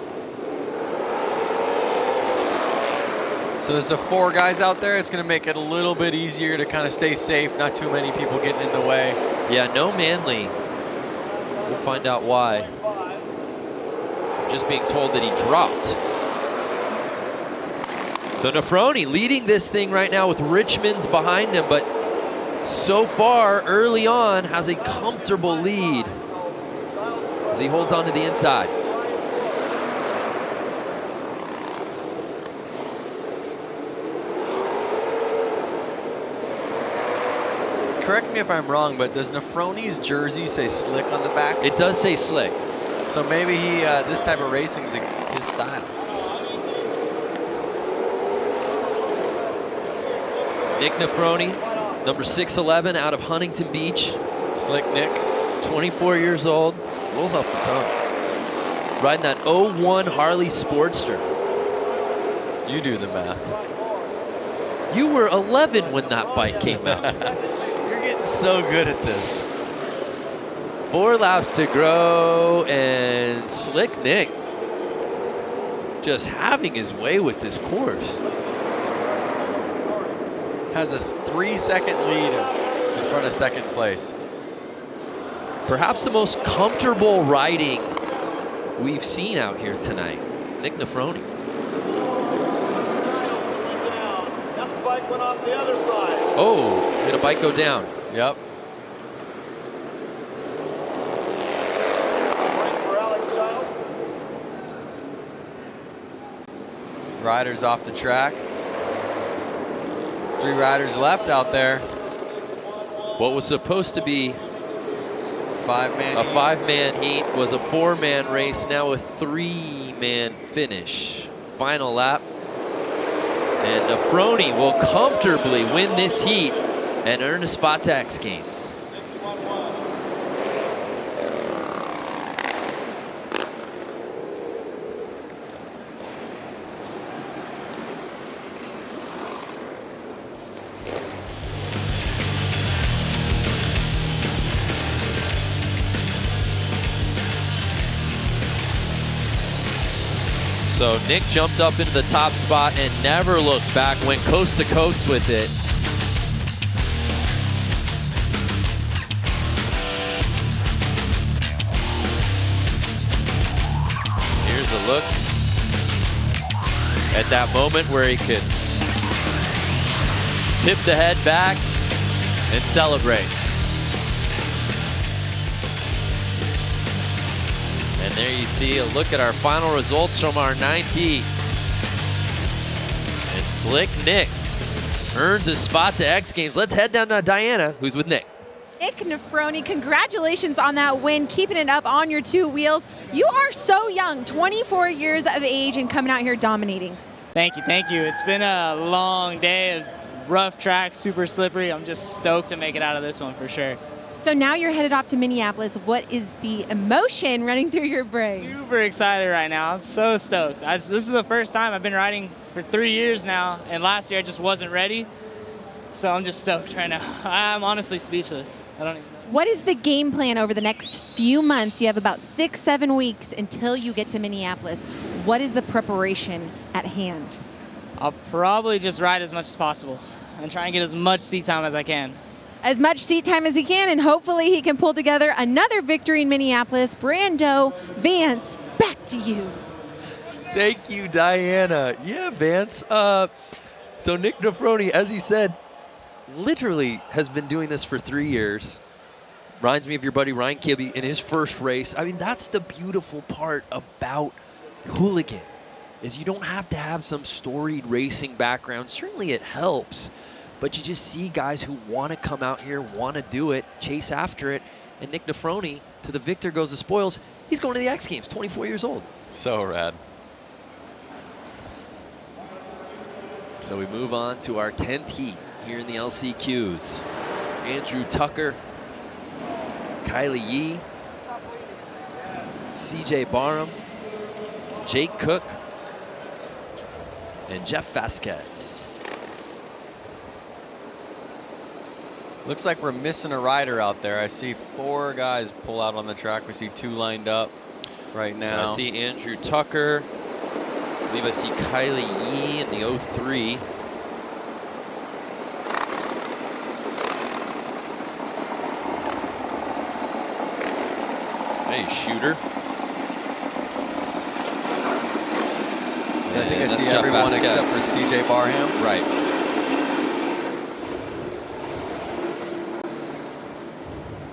So there's the 4 guys out there. It's going to make it a little bit easier to kind of stay safe. Not too many people getting in the way. Yeah, no Manley. We'll find out why. I'm just being told that he dropped. So Nefroni leading this thing right now with Richmond's behind him, but so far early on has a comfortable lead as he holds on to the inside. Correct me if I'm wrong, but does Nefroni's jersey say Slick on the back? It does say Slick. So maybe he this type of racing is his style. Nick Nefroni, number 6'11", out of Huntington Beach. Slick Nick. 24 years old. Rolls off the tongue. Riding that 01 Harley Sportster. You do the math. You were 11 when that bike came out. You're getting so good at this. 4 laps to go, and Slick Nick just having his way with this course. Has a 3-second lead in front of second place. Perhaps the most comfortable riding we've seen out here tonight. Nick Nefroni. That bike went off the other side. Oh, did a bike go down? Yep. For Alex Giles. Riders off the track. 3 riders left out there. What was supposed to be a 5-man heat was a 4-man race, now a 3-man finish. Final lap. And Nefroni will comfortably win this heat and earn a spot to X Games. So Nick jumped up into the top spot and never looked back, went coast to coast with it. Here's a look at that moment where he could tip the head back and celebrate. And there you see a look at our final results from our 9th heat. And Slick Nick earns a spot to X Games. Let's head down to Diana, who's with Nick. Nick Nefroni, congratulations on that win, keeping it up on your 2 wheels. You are so young, 24 years of age, and coming out here dominating. Thank you, thank you. It's been a long day of rough track, super slippery. I'm just stoked to make it out of this one for sure. So now you're headed off to Minneapolis. What is the emotion running through your brain? Super excited right now. I'm so stoked. This is the first time I've been riding for 3 years now, and last year I just wasn't ready. So I'm just stoked right now. I'm honestly speechless. I don't even know. What is the game plan over the next few months? You have about 6-7 weeks until you get to Minneapolis. What is the preparation at hand? I'll probably just ride as much as possible and try and get as much seat time as I can. As much seat time as he can, and hopefully he can pull together another victory in Minneapolis. Brando, Vance, back to you. Thank you, Diana. Yeah, Vance. So Nick Nefroni, as he said, literally has been doing this for 3 years. Reminds me of your buddy Ryan Kibbe in his first race. I mean, that's the beautiful part about Hooligan, is you don't have to have some storied racing background. Certainly it helps, but you just see guys who want to come out here, want to do it, chase after it. And Nick Nefroni, to the victor goes the spoils. He's going to the X Games, 24 years old. So rad. So we move on to our 10th heat here in the LCQs. Andrew Tucker, Kylie Yee, CJ Barham, Jake Cook, and Jeff Vasquez. Looks like we're missing a rider out there. I see 4 guys pull out on the track. We see 2 lined up right now. So I see Andrew Tucker. I believe I see Kylie Yee in the 03. Hey, shooter. I think I that's see Jeff everyone Vasquez. except for CJ Barham. Right.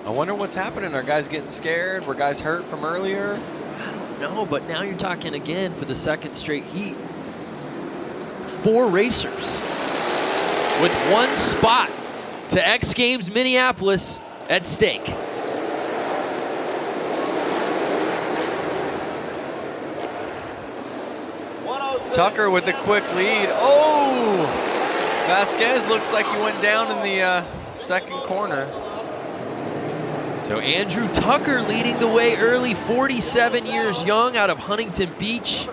I wonder what's happening. Are guys getting scared? Were guys hurt from earlier? No, but now you're talking again for the second straight heat. 4 racers with 1 spot to X Games Minneapolis at stake. Tucker with a quick lead. Oh! Vasquez looks like he went down in the second corner. So Andrew Tucker leading the way early, 47 years young, out of Huntington Beach.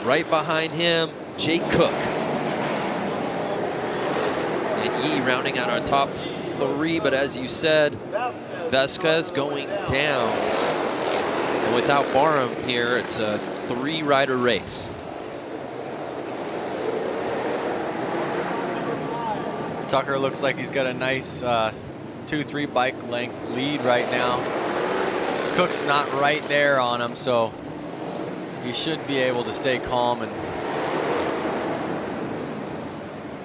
Right behind him, Jake Cook. And Yee rounding out our top 3, but as you said, Vasquez going down. And without Barham here, it's a 3-rider race. Tucker looks like he's got a nice 2-3 bike length lead right now. Cook's not right there on him, so he should be able to stay calm.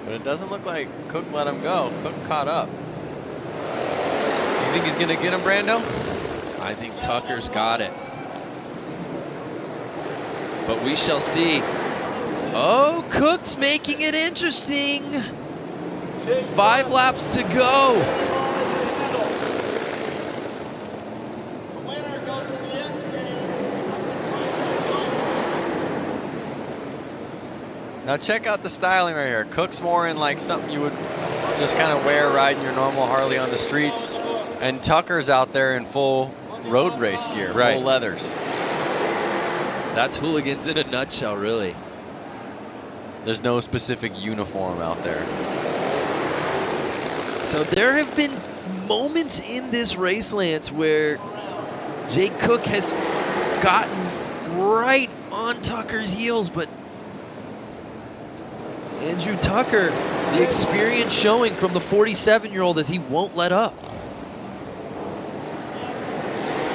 But it doesn't look like Cook let him go. Cook caught up. You think he's gonna get him, Brando? I think Tucker's got it. But we shall see. Oh, Cook's making it interesting. 5 laps to go. Now check out the styling right here. Cook's more in like something you would just kind of wear riding your normal Harley on the streets. And Tucker's out there in full road race gear, right. Full leathers. That's Hooligans in a nutshell, really. There's no specific uniform out there. So there have been moments in this race, Lance, where Jake Cook has gotten right on Tucker's heels, but Andrew Tucker, the experience showing from the 47-year-old as he won't let up.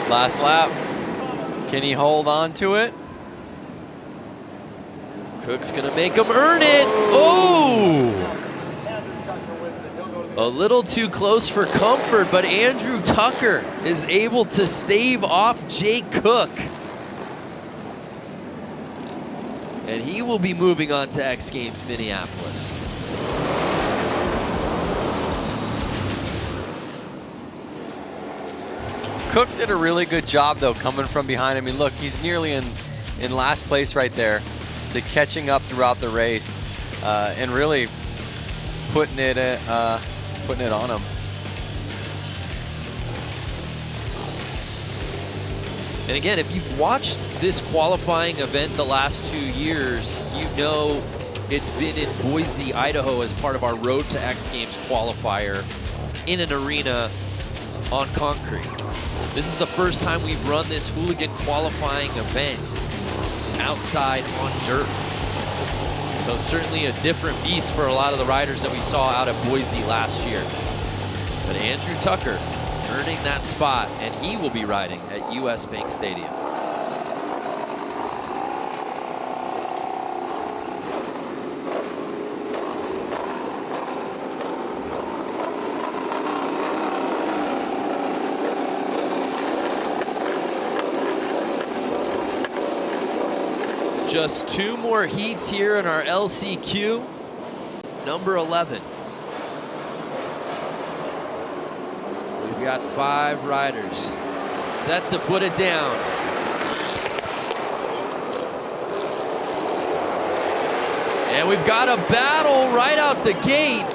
Last lap. Can he hold on to it? Cook's gonna make him earn it. Oh! A little too close for comfort, but Andrew Tucker is able to stave off Jake Cook. And he will be moving on to X Games Minneapolis. Cook did a really good job, though, coming from behind. I mean, look, he's nearly in last place right there, to catching up throughout the race and really putting it on him. And again, if you've watched this qualifying event the last 2 years, you know it's been in Boise, Idaho as part of our Road to X Games qualifier in an arena on concrete. This is the first time we've run this Hooligan qualifying event outside on dirt. So certainly a different beast for a lot of the riders that we saw out of Boise last year. But Andrew Tucker earning that spot, and he will be riding at US Bank Stadium. Just 2 more heats here in our LCQ, number 11. We've got 5 riders set to put it down. And we've got a battle right out the gate.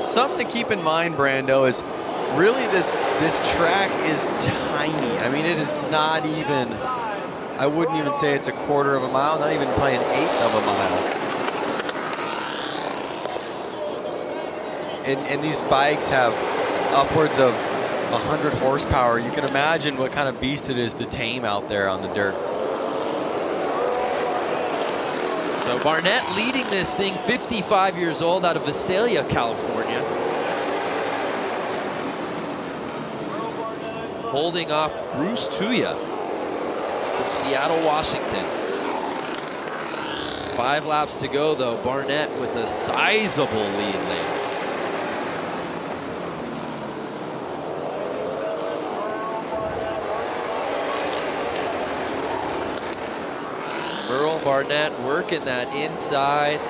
Something to keep in mind, Brando, is really this track is tiny. I mean, it is not even, I wouldn't even say it's a quarter of a mile, not even probably an eighth of a mile. and these bikes have upwards of 100 horsepower. You can imagine what kind of beast it is to tame out there on the dirt. So Barnett leading this thing, 55 years old, out of Visalia, California. Holding off Bruce Tuya from Seattle, Washington. 5 laps to go, though. Barnett with a sizable lead, Lance. Merle Barnett working that inside.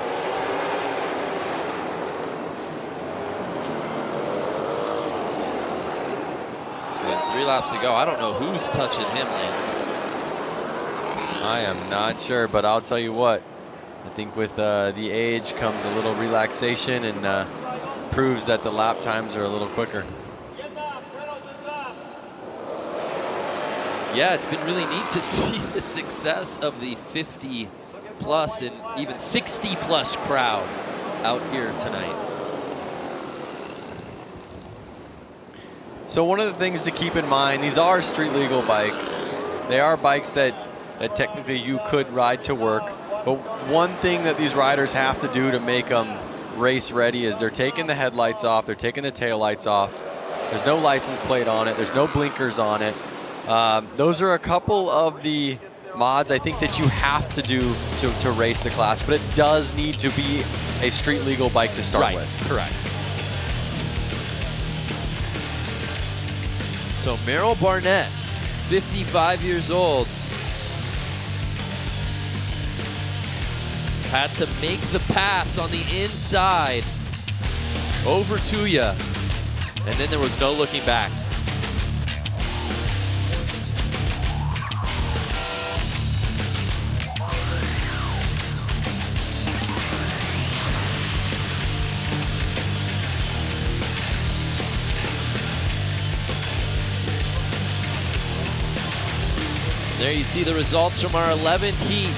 And 3 laps to go. I don't know who's touching him, Lance. I am not sure, but I'll tell you what. I think with the age comes a little relaxation and proves that the lap times are a little quicker. Yeah, it's been really neat to see the success of the 50-plus and even 60-plus crowd out here tonight. So one of the things to keep in mind, these are street legal bikes. They are bikes that technically you could ride to work. But one thing that these riders have to do to make them race ready is they're taking the headlights off, they're taking the taillights off. There's no license plate on it, there's no blinkers on it. Those are a couple of the mods I think that you have to do to race the class, but it does need to be a street legal bike to start with. Correct. So Merrill Barnett, 55 years old, had to make the pass on the inside over Tuya, and then there was no looking back. There you see the results from our 11th heat.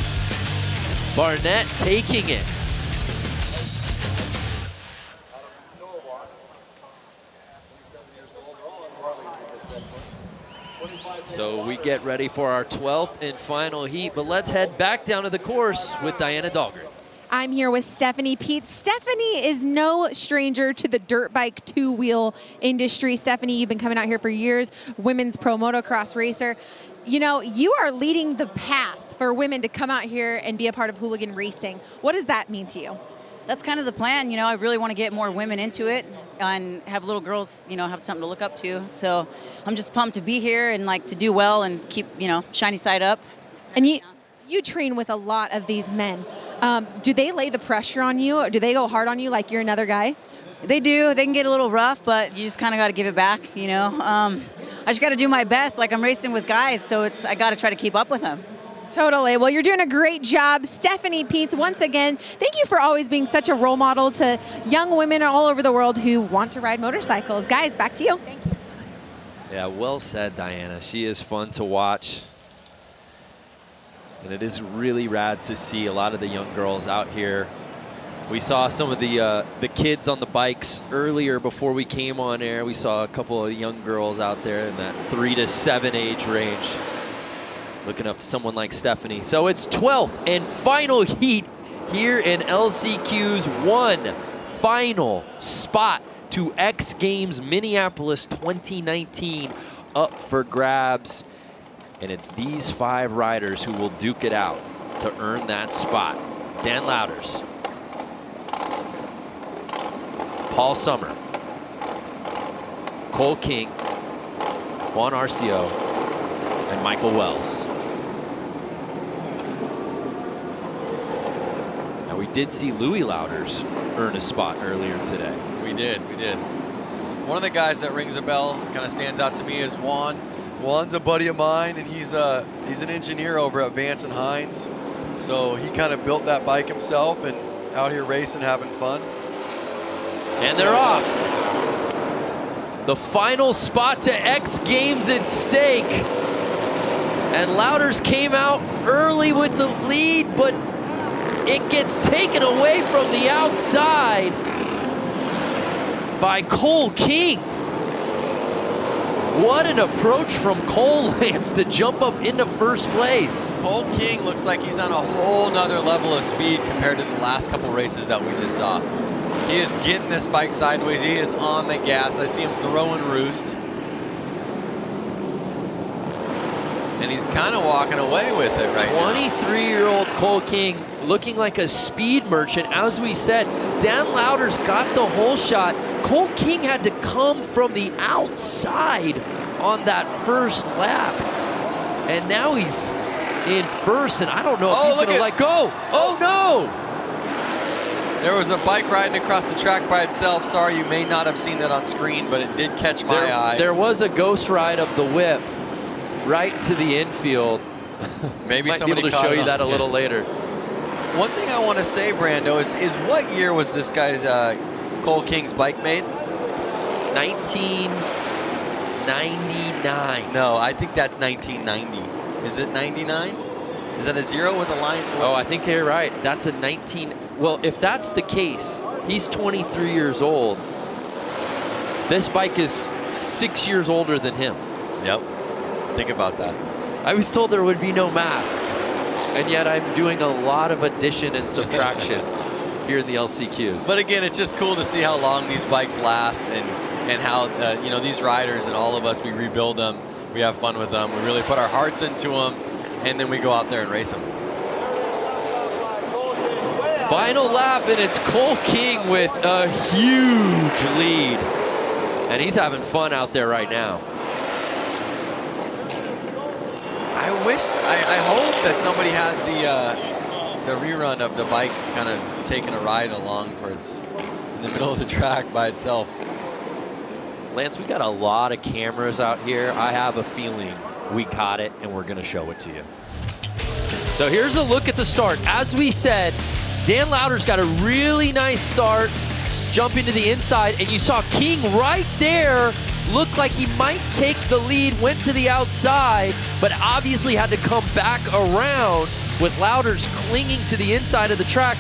Barnett taking it. So we get ready for our 12th and final heat, but let's head back down to the course with Diana Dahlgren. I'm here with Stephanie Peets. Stephanie is no stranger to the dirt bike two-wheel industry. Stephanie, you've been coming out here for years, women's pro motocross racer. You know, you are leading the path for women to come out here and be a part of Hooligan racing. What does that mean to you? That's kind of the plan. You know, I really want to get more women into it and have little girls, you know, have something to look up to. So I'm just pumped to be here and like to do well and keep, you know, shiny side up. And you train with a lot of these men. Do they lay the pressure on you? Or do they go hard on you like you're another guy? They do. They can get a little rough, but you just kind of got to give it back, you know. I just got to do my best. Like I'm racing with guys, so I got to try to keep up with them. Totally. Well, you're doing a great job. Stephanie Peets, once again, thank you for always being such a role model to young women all over the world who want to ride motorcycles. Guys, back to you. Thank you. Yeah, well said, Diana. She is fun to watch. And it is really rad to see a lot of the young girls out here. We saw some of the kids on the bikes earlier before we came on air. We saw a couple of young girls out there in that 3 to 7 age range, looking up to someone like Stephanie. So it's 12th and final heat here in LCQ's one final spot to X Games Minneapolis 2019 up for grabs. And it's these 5 riders who will duke it out to earn that spot. Dan Louders, Paul Summer, Cole King, Juan Arcio, and Michael Wells. Now we did see Louis Louders earn a spot earlier today. We did. One of the guys that rings a bell, kind of stands out to me, is Juan. Juan's a buddy of mine, and he's an engineer over at Vance and Hines. So he kind of built that bike himself and out here racing, having fun. And they're off. The final spot to X Games at stake. And Louders came out early with the lead, but it gets taken away from the outside. by Cole King. What an approach from Cole, Lance, to jump up into first place. Cole King looks like he's on a whole nother level of speed compared to the last couple races that we just saw. He is getting this bike sideways. He is on the gas. I see him throwing roost. And he's kind of walking away with it right now. 23-year-old Cole King looking like a speed merchant. As we said, Dan Lauder's got the whole shot. Cole King had to come from the outside on that first lap. And now he's in first, and I don't know if he's going to let go. Oh, no! There was a bike riding across the track by itself. Sorry, you may not have seen that on screen, but it did catch my eye. There was a ghost ride of the whip right to the infield. Maybe Might somebody be able to show you that a little later. One thing I want to say, Brando, is what year was this guy's Cole King's bike made? 1999. No, I think that's 1990. Is it 99? Is that a 0 with a line? Oh, I think you're right. That's a 19. Well, if that's the case, he's 23 years old. This bike is 6 years older than him. Yep. Think about that. I was told there would be no math, and yet I'm doing a lot of addition and subtraction here in the LCQs. But again, it's just cool to see how long these bikes last, and how you know, these riders and all of us, we rebuild them, we have fun with them, we really put our hearts into them, and then we go out there and race them. Final lap, and it's Cole King with a huge lead, and he's having fun out there right now. I hope that somebody has the rerun of the bike kind of taking a ride along for it's in the middle of the track by itself. Lance, we got a lot of cameras out here. I have a feeling we caught it, and we're going to show it to you. So here's a look at the start. As we said, Dan Lauder's got a really nice start, jumping to the inside, and you saw King right there looked like he might take the lead, went to the outside, but obviously had to come back around with Lauder's clinging to the inside of the track.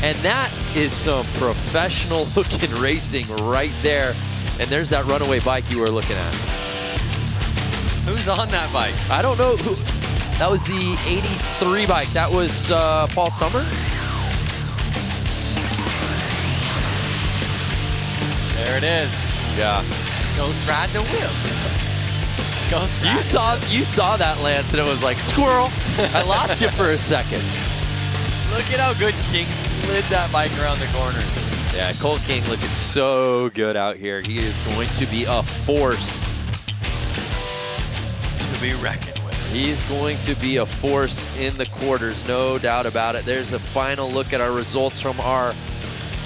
And that is some professional looking racing right there. And there's that runaway bike you were looking at. Who's on that bike? I don't know who. That was the 83 bike. That was Paul Summer. There it is. Yeah. Ghost ride the whip. Ghost ride. You saw that, Lance, and it was like, squirrel. I lost you for a second. Look at how good King slid that bike around the corners. Yeah, Cole King looking so good out here. He is going to be a force to be reckoned with. He's going to be a force in the quarters, no doubt about it. There's a final look at our results from our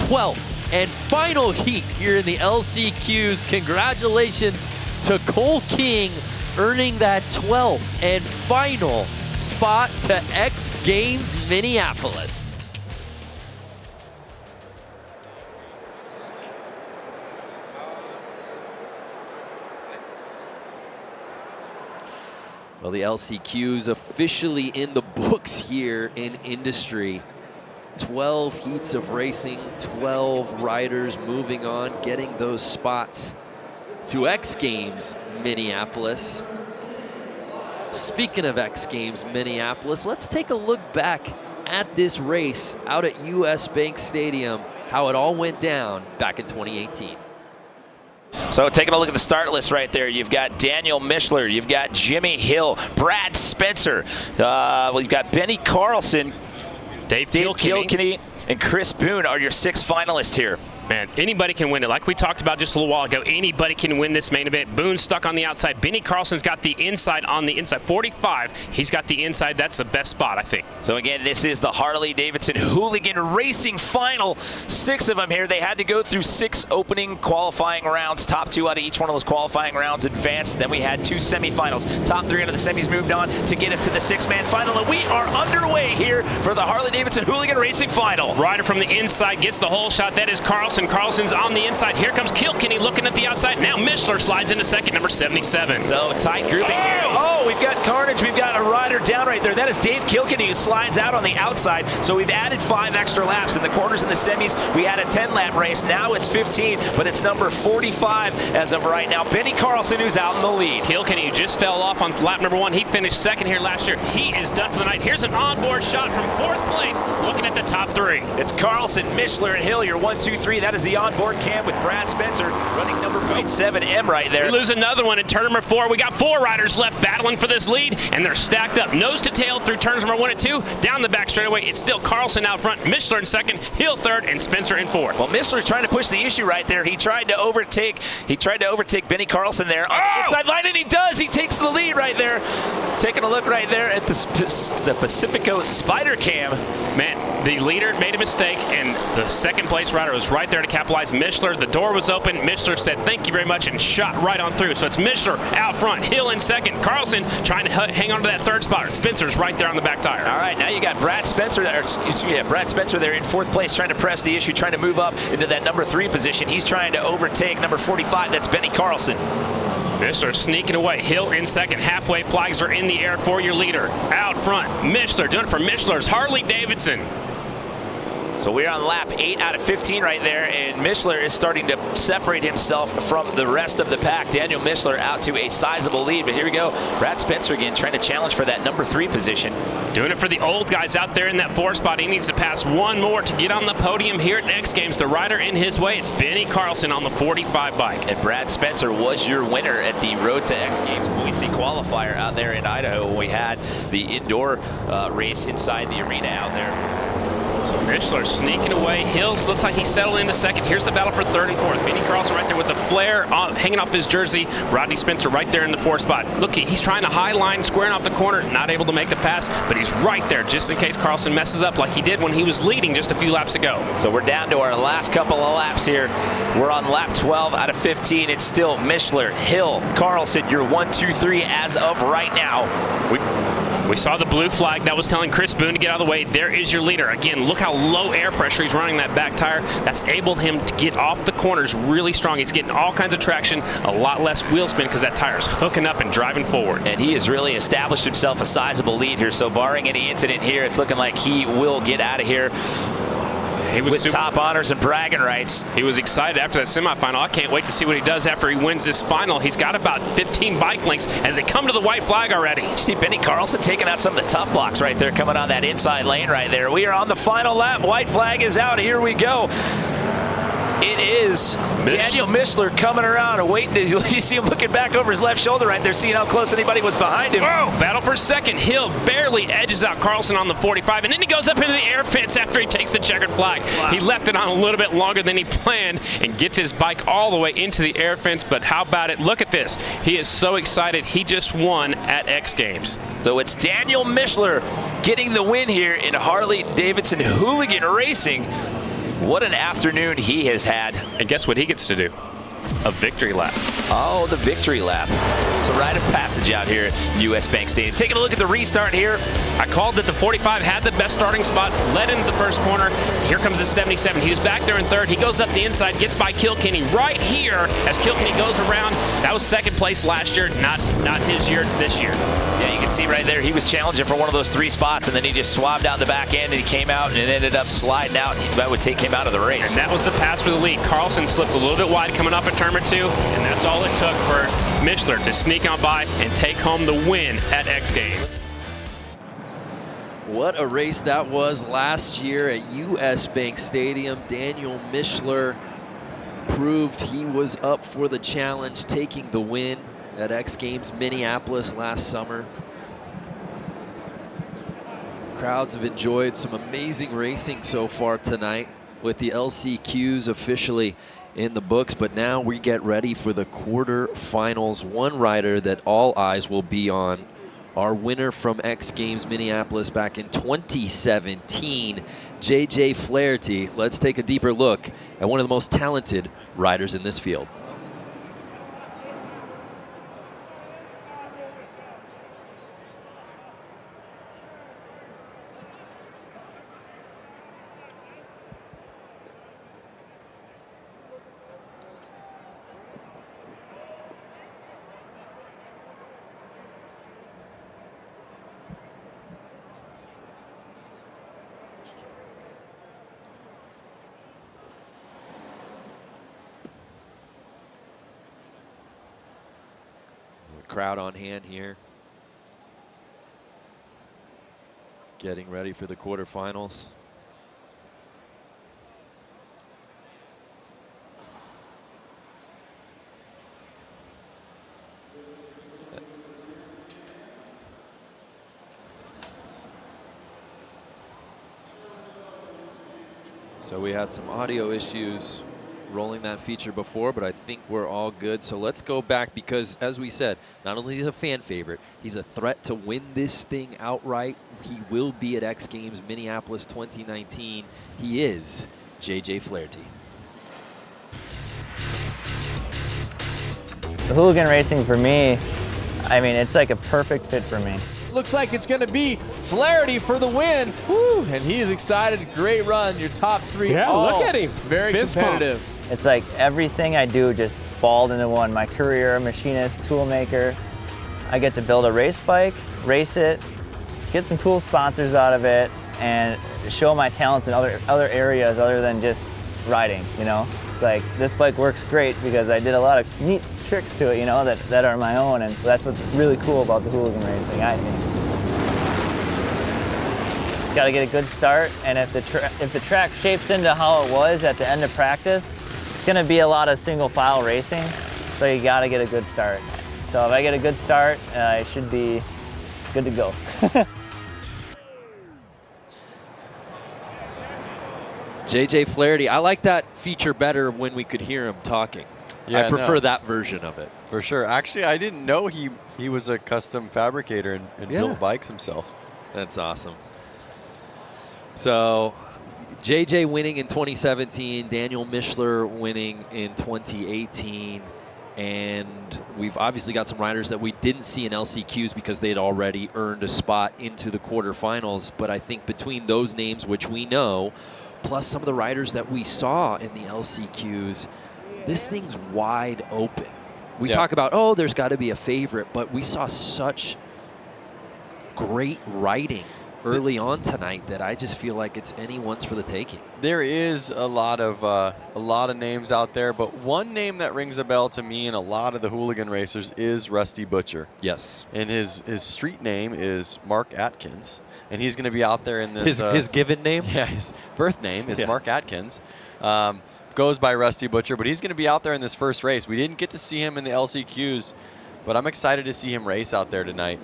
12th and final heat here in the LCQs. Congratulations to Cole King, earning that 12th and final spot to X Games Minneapolis. Well, the LCQ's officially in the books here in industry. 12 heats of racing, 12 riders moving on, getting those spots to X Games Minneapolis. Speaking of X Games Minneapolis, let's take a look back at this race out at US Bank Stadium, how it all went down back in 2018. So taking a look at the start list right there, you've got Daniel Mishler, you've got Jimmy Hill, Brad Spencer, you've got Benny Carlson, Dave Kilkenny, and Chris Boone are your 6 finalists here. Man, anybody can win it. Like we talked about just a little while ago, anybody can win this main event. Boone stuck on the outside. Benny Carlson's got the inside on the inside. 45, he's got the inside. That's the best spot, I think. So again, this is the Harley-Davidson Hooligan Racing Final. 6 of them here. They had to go through 6 opening qualifying rounds. Top 2 out of each one of those qualifying rounds advanced. Then we had 2 semifinals. Top 3 out of the semis moved on to get us to the 6-man final. And we are underway here for the Harley-Davidson Hooligan Racing Final. Rider from the inside gets the whole shot. That is Carlson. Carlson's on the inside. Here comes Kilkenny looking at the outside. Now Mishler slides into second, number 77. So tight grouping here. Oh! Oh, we've got carnage. We've got a rider down right there. That is Dave Kilkenny, who slides out on the outside. So we've added 5 extra laps. In the quarters and the semis, we had a 10-lap race. Now it's 15, but it's number 45 as of right now. Benny Carlson, who's out in the lead. Kilkenny just fell off on lap number 1. He finished second here last year. He is done for the night. Here's an onboard shot from 4th place, looking at the top 3. It's Carlson, Mishler, and Hill, your 1, 2, 3. That is the onboard cam with Brad Spencer running number 7M right there. We lose another one in turn number 4. We got 4 riders left battling for this lead, and they're stacked up nose to tail through turns number 1 and 2. Down the back straightaway, it's still Carlson out front, Mishler in second, Hill third, and Spencer in 4th. Well, Mishler's trying to push the issue right there. He tried to overtake Benny Carlson there on the inside line, and he does. He takes the lead right there. Taking a look right there at the Pacifico Spider Cam. Man, the leader made a mistake, and the second place rider was right there to capitalize. Mishler, the door was open. Mishler said, thank you very much, and shot right on through. So it's Mishler out front, Hill in second, Carlson trying to hang on to that 3rd spot. Spencer's right there on the back tire. All right, now you got Brad Spencer there, Brad Spencer there in 4th place, trying to press the issue, trying to move up into that number 3 position. He's trying to overtake number 45. That's Benny Carlson. Mishler sneaking away. Hill in second. Halfway flags are in the air for your leader. Out front, Mishler doing it for Mishler's Harley-Davidson. So we're on lap 8 out of 15 right there, and Mishler is starting to separate himself from the rest of the pack. Daniel Mishler out to a sizable lead, but here we go. Brad Spencer again trying to challenge for that number 3 position. Doing it for the old guys out there in that 4 spot. He needs to pass 1 more to get on the podium here at X Games. The rider in his way, it's Benny Carlson on the 45 bike. And Brad Spencer was your winner at the Road to X Games Boise Qualifier out there in Idaho when we had the indoor race inside the arena out there. Mishler sneaking away. Hills looks like he settled into second. Here's the battle for 3rd and 4th. Benny Carlson right there with the flare hanging off his jersey. Rodney Spencer right there in the 4th spot. Look, he's trying to high line, squaring off the corner, not able to make the pass, but he's right there just in case Carlson messes up like he did when he was leading just a few laps ago. So we're down to our last couple of laps here. We're on lap 12 out of 15. It's still Mishler, Hill, Carlson, your 1, 2, 3 as of right now. We saw the blue flag that was telling Chris Boone to get out of the way. There is your leader. Again, look how low air pressure he's running that back tire. That's enabled him to get off the corners really strong. He's getting all kinds of traction, a lot less wheel spin because that tire's hooking up and driving forward. And he has really established himself a sizable lead here. So barring any incident here, it's looking like he will get out of here with top honors and bragging rights. He was excited after that semifinal. I can't wait to see what he does after he wins this final. He's got about 15 bike lengths as they come to the white flag already. You see Benny Carlson taking out some of the tough blocks right there, coming on that inside lane right there. We are on the final lap. White flag is out. Here we go. It is Daniel Mishler coming around and waiting. You see him looking back over his left shoulder right there, seeing how close anybody was behind him. Whoa, battle for second. Hill barely edges out Carlson on the 45, and then he goes up into the air fence after he takes the checkered flag. Wow. He left it on a little bit longer than he planned and gets his bike all the way into the air fence, but how about it? Look at this. He is so excited. He just won at X Games. So it's Daniel Mishler getting the win here in Harley-Davidson Hooligan Racing. What an afternoon he has had. And guess what he gets to do? A victory lap. Oh, the victory lap. It's a rite of passage out here at US Bank Stadium. Taking a look at the restart here. I called that the 45 had the best starting spot, led into the first corner. Here comes the 77. He was back there in 3rd. He goes up the inside, gets by Kilkenny right here as Kilkenny goes around. That was 2nd place last year, not his year this year. Yeah, you can see right there, he was challenging for one of those 3 spots, and then he just swabbed out the back end, and he came out and it ended up sliding out, and that would take him out of the race. And that was the pass for the lead. Carlson slipped a little bit wide coming up at turn number 2, and that's all it took for Mishler to sneak on by and take home the win at X Games. What a race that was last year at US Bank Stadium. Daniel Mishler proved he was up for the challenge, taking the win at X Games Minneapolis last summer. Crowds have enjoyed some amazing racing so far tonight with the LCQs officially in the books, but now we get ready for the quarterfinals. One rider that all eyes will be on, our winner from X Games Minneapolis back in 2017, JJ Flaherty. Let's take a deeper look at one of the most talented riders in this field. crowd on hand here. Getting ready for the quarterfinals. So we had some audio issues rolling that feature before, but I think we're all good. So let's go back because, as we said, not only is he a fan favorite, he's a threat to win this thing outright. He will be at X Games Minneapolis 2019. He is JJ Flaherty. The Hooligan racing for me, I mean, it's like a perfect fit for me. Looks like it's going to be Flaherty for the win. Woo, and he is excited. Great run. Your top 3. Yeah, all look at him. Very Fist competitive. It's like everything I do just balled into one. My career, machinist, tool maker. I get to build a race bike, race it, get some cool sponsors out of it, and show my talents in other areas other than just riding, you know? It's like, this bike works great because I did a lot of neat tricks to it, you know, that are my own, and that's what's really cool about the Hooligan racing, I think. Got to get a good start, and if the track shapes into how it was at the end of practice, it's going to be a lot of single file racing, so you got to get a good start. So if I get a good start, I should be good to go. JJ Flaherty, I like that feature better when we could hear him talking. Yeah, I prefer that version of it. For sure. Actually, I didn't know he was a custom fabricator and built bikes himself. That's awesome. So JJ winning in 2017, Daniel Mishler winning in 2018, and we've obviously got some riders that we didn't see in LCQs because they had already earned a spot into the quarterfinals. But I think between those names, which we know, plus some of the riders that we saw in the LCQs, this thing's wide open. We talk about, oh, there's got to be a favorite, but we saw such great riding early on tonight that I just feel like it's anyone's for the taking. There is a lot of names out there, but one name that rings a bell to me and a lot of the Hooligan racers is Rusty Butcher. Yes. And his street name is Mark Atkins, and he's going to be out there in this. His given name? Yeah, his birth name is Mark Atkins. Goes by Rusty Butcher, but he's going to be out there in this first race. We didn't get to see him in the LCQs, but I'm excited to see him race out there tonight.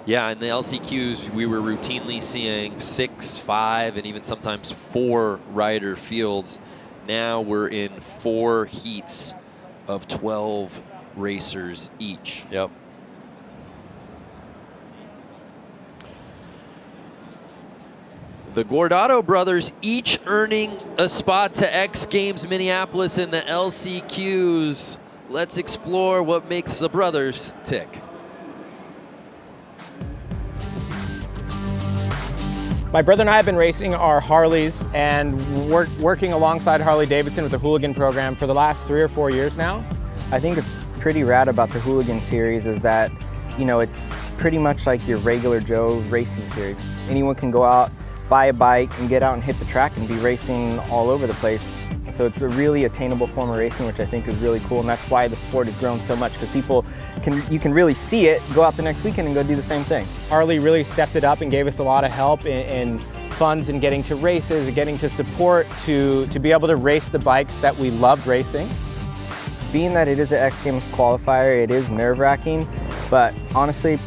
Yeah, in the LCQs, we were routinely seeing 6, 5, and even sometimes 4 rider fields. Now we're in 4 heats of 12 racers each. Yep. The Guardado brothers each earning a spot to X Games Minneapolis in the LCQs. Let's explore what makes the brothers tick. My brother and I have been racing our Harleys and working alongside Harley-Davidson with the Hooligan program for the last 3 or 4 years now. I think it's pretty rad about the Hooligan series is that, you know, it's pretty much like your regular Joe racing series. Anyone can go out, buy a bike, and get out and hit the track and be racing all over the place. So it's a really attainable form of racing, which I think is really cool, and that's why the sport has grown so much, because you can really see it, go out the next weekend and go do the same thing. Harley really stepped it up and gave us a lot of help in funds and getting to races and getting to support to be able to race the bikes that we loved racing. Being that it is an X Games qualifier, it is nerve-wracking, but honestly,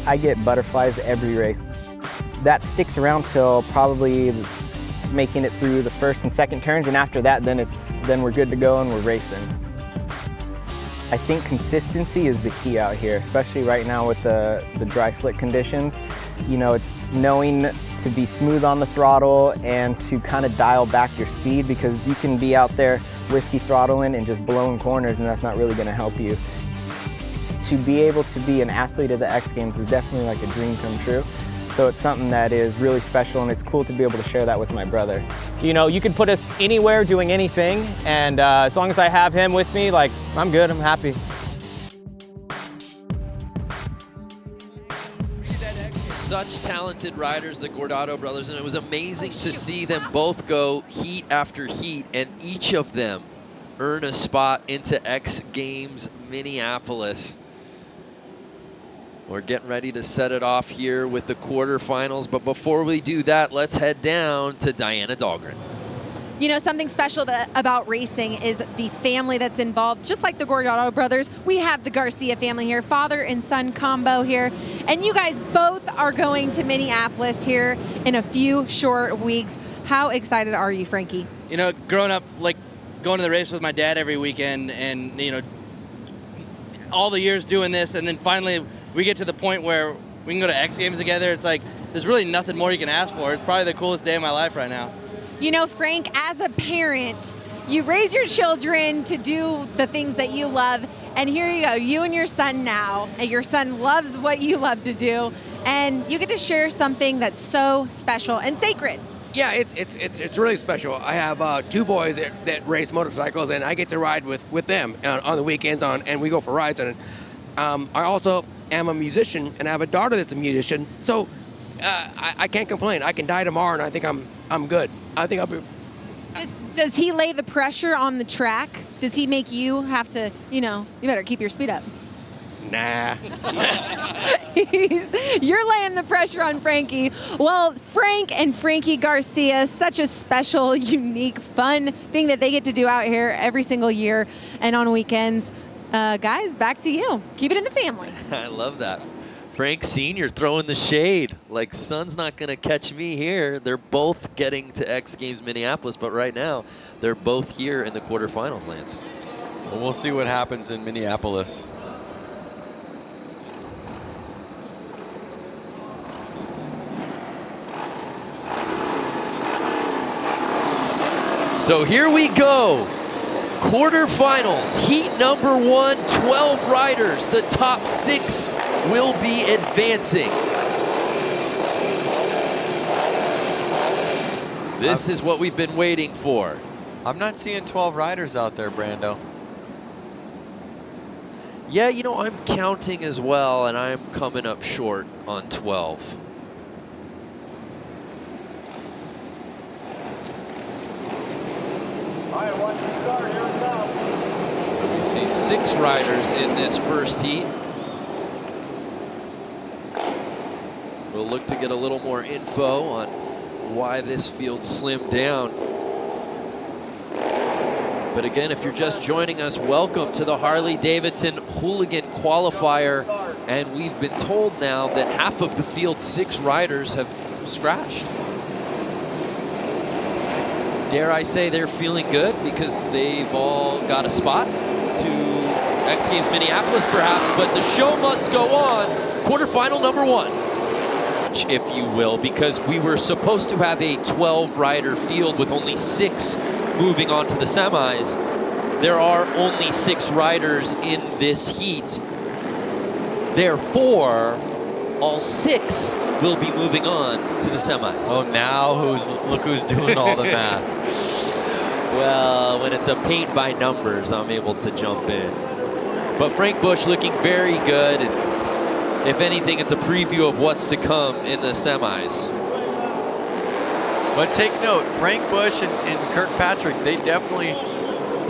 I get butterflies every race. That sticks around till probably making it through the first and second turns, and after that, then we're good to go and we're racing. I think consistency is the key out here, especially right now with the dry slick conditions. You know, it's knowing to be smooth on the throttle and to kind of dial back your speed, because you can be out there whiskey throttling and just blowing corners, and that's not really going to help you. To be able to be an athlete at the X Games is definitely like a dream come true. So it's something that is really special, and it's cool to be able to share that with my brother. You know, you can put us anywhere doing anything, and as long as I have him with me, like, I'm good, I'm happy. Such talented riders, the Guardado brothers, and it was amazing to see them both go heat after heat, and each of them earn a spot into X Games Minneapolis. We're getting ready to set it off here with the quarterfinals, but before we do that, let's head down to Diana Dahlgren. You know, something special about racing is the family that's involved. Just like the Gordado brothers, we have the Garcia family here, father and son combo here. And you guys both are going to Minneapolis here in a few short weeks. How excited are you, Frankie? You know, growing up, like going to the race with my dad every weekend and, you know, all the years doing this, and then finally we get to the point where we can go to X Games together. It's like, there's really nothing more you can ask for. It's probably the coolest day of my life right now. You know, Frank, as a parent, you raise your children to do the things that you love, and here you go, you and your son now, and your son loves what you love to do, and you get to share something that's so special and sacred. Yeah, it's really special. I have 2 boys that race motorcycles, and I get to ride with them on the weekends, and we go for rides. And I also am a musician, and I have a daughter that's a musician, so I can't complain. I can die tomorrow, and I think I'm good. I think I'll be. Does he lay the pressure on the track? Does he make you have to, you know, you better keep your speed up? Nah. You're laying the pressure on Frankie. Well, Frank and Frankie Garcia, such a special, unique, fun thing that they get to do out here every single year and on weekends. Guys, back to you. Keep it in the family. I love that. Frank Sr. throwing the shade, like son's not going to catch me here. They're both getting to X Games Minneapolis, but right now they're both here in the quarterfinals, Lance. Well, we'll see what happens in Minneapolis. So here we go. Quarterfinals, heat number 1, 12 riders. The top 6 will be advancing. This is what we've been waiting for. I'm not seeing 12 riders out there, Brando. Yeah, you know, I'm counting as well, and I'm coming up short on 12. All right, watch the start. Here it comes. So we see 6 riders in this first heat. We'll look to get a little more info on why this field slimmed down. But again, if you're just joining us, welcome to the Harley-Davidson Hooligan Qualifier. And we've been told now that half of the field's 6 riders have scratched. Dare I say they're feeling good because they've all got a spot to X Games Minneapolis perhaps, but the show must go on. Quarterfinal number 1, if you will, because we were supposed to have a 12-rider field with only 6 moving on to the semis. There are only 6 riders in this heat. Therefore, all 6 will be moving on to the semis. Oh, now look who's doing all the math. Well, when it's a paint by numbers, I'm able to jump in. But Frank Bush looking very good. And if anything, it's a preview of what's to come in the semis. But take note, Frank Bush and Kirkpatrick, they definitely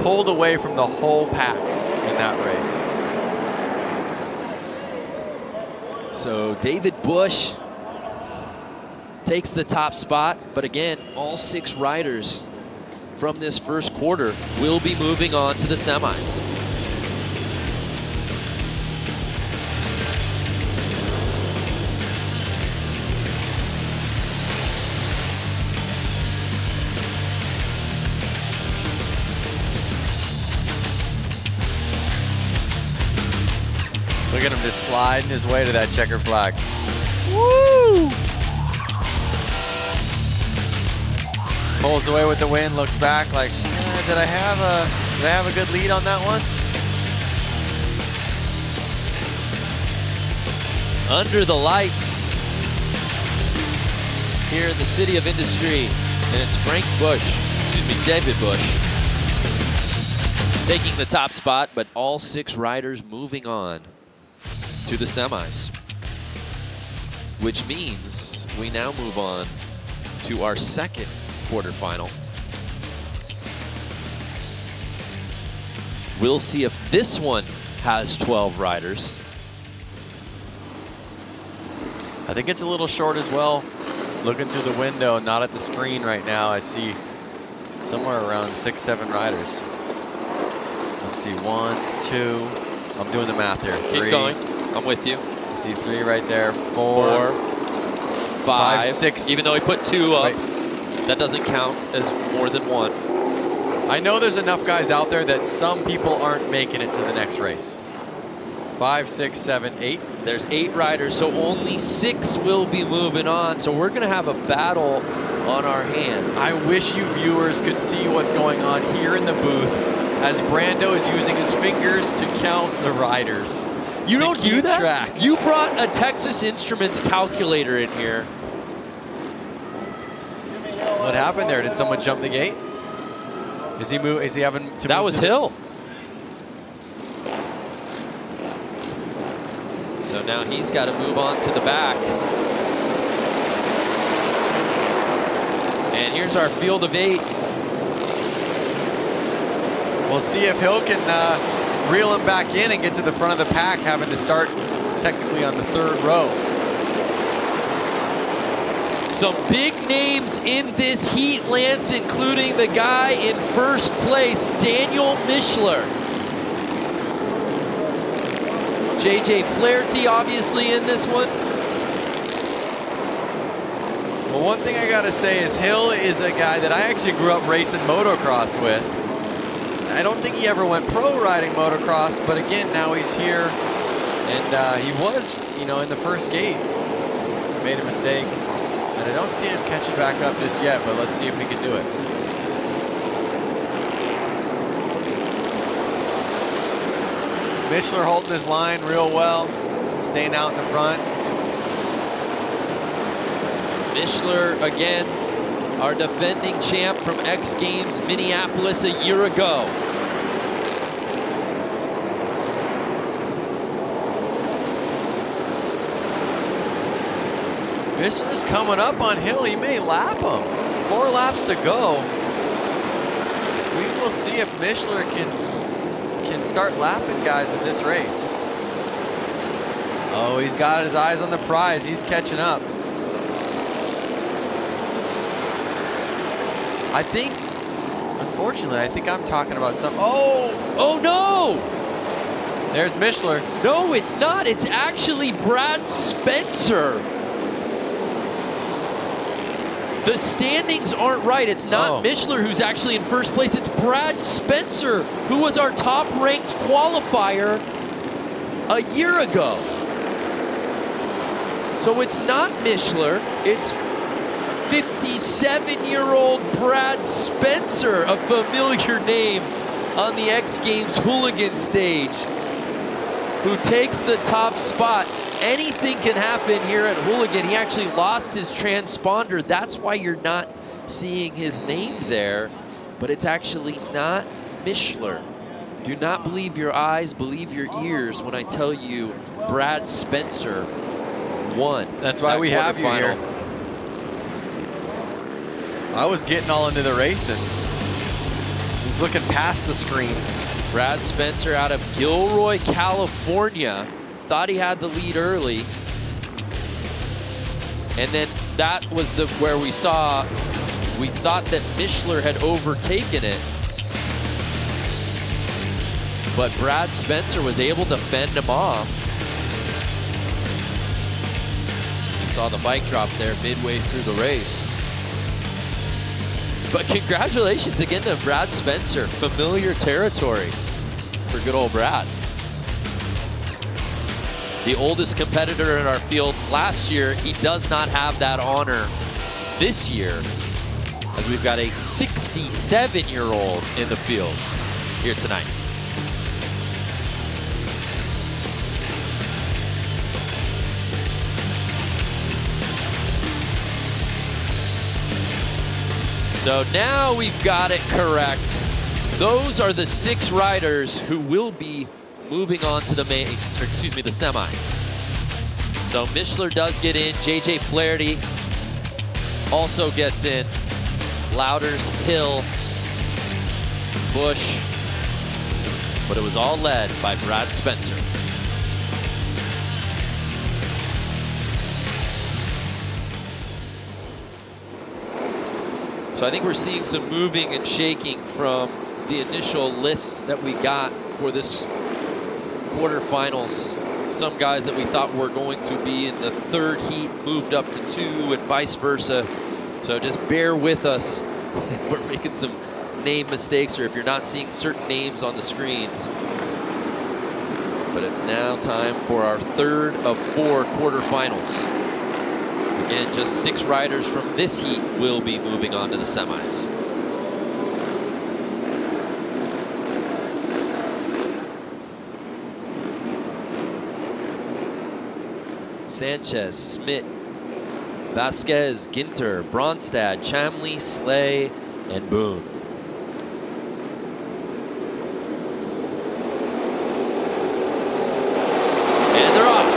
pulled away from the whole pack in that race. So David Bush takes the top spot, but again, all 6 riders from this first quarter will be moving on to the semis. Look at him just sliding his way to that checker flag. Woo! Pulls away with the win, looks back like, did I have a good lead on that one? Under the lights here in the City of Industry, and it's David Bush taking the top spot, but all 6 riders moving on to the semis, which means we now move on to our second quarterfinal. We'll see if this one has 12 riders. I think it's a little short as well. Looking through the window, not at the screen right now, I see somewhere around 6, 7 riders. Let's see, 1, 2. I'm doing the math here. Keep 3. going. I'm with you. I see 3 right there. 4, 5, 6. Even though he put 2 up, that doesn't count as more than 1. I know there's enough guys out there that some people aren't making it to the next race. 5, 6, 7, 8. There's 8 riders, so only 6 will be moving on. So we're going to have a battle on our hands. I wish you viewers could see what's going on here in the booth as Brando is using his fingers to count the riders. You don't do that? Track. You brought a Texas Instruments calculator in here. What happened there? Did someone jump the gate? Is he move? Is he having to? That move was to Hill. So now he's got to move on to the back. And here's our field of 8. We'll see if Hill can reel him back in and get to the front of the pack, having to start technically on the 3rd row. Some big names in this heat, Lance, including the guy in first place, Daniel Mishler. JJ Flaherty obviously in this one. Well, one thing I gotta say is Hill is a guy that I actually grew up racing motocross with. I don't think he ever went pro riding motocross, but again, now he's here. And he was, you know, in the first gate. Made a mistake. And I don't see him catching back up just yet, but let's see if he can do it. Mishler holding his line real well, staying out in the front. Mishler, again, our defending champ from X Games Minneapolis a year ago. Mishler's coming up on Hill. He may lap him. 4 laps to go. We will see if Mishler can start lapping guys in this race. Oh, he's got his eyes on the prize. He's catching up. I think, unfortunately, I think I'm talking about some. Oh no! There's Mishler. No, it's not. It's actually Brad Spencer. The standings aren't right. It's not Mishler who's actually in first place. It's Brad Spencer, who was our top-ranked qualifier a year ago. So it's not Mishler. It's 57-year-old Brad Spencer, a familiar name on the X Games Hooligan stage, who takes the top spot. Anything can happen here at Hooligan. He actually lost his transponder. That's why you're not seeing his name there, but it's actually not Mishler. Do not believe your eyes, believe your ears when I tell you Brad Spencer won. That's why we have you here. I was getting all into the race and was looking past the screen. Brad Spencer out of Gilroy, California. Thought he had the lead early. And then that was where we thought that Mishler had overtaken it. But Brad Spencer was able to fend him off. You saw the bike drop there midway through the race. But congratulations again to Brad Spencer. Familiar territory for good old Brad. The oldest competitor in our field last year. He does not have that honor this year, as we've got a 67-year-old in the field here tonight. So now we've got it correct. Those are the 6 riders who will be moving on to the mains, or excuse me, the semis. So Mishler does get in. JJ Flaherty also gets in. Louders, Hill, Bush. But it was all led by Brad Spencer. So I think we're seeing some moving and shaking from the initial lists that we got for this quarterfinals. Some guys that we thought were going to be in the 3rd heat moved up to 2 and vice versa. So just bear with us if we're making some name mistakes or if you're not seeing certain names on the screens. But it's now time for our 3rd of 4 quarterfinals. Again, just 6 riders from this heat will be moving on to the semis. Sanchez, Smith, Vasquez, Ginter, Bronstad, Chamley, Slay, and Boone. And they're off.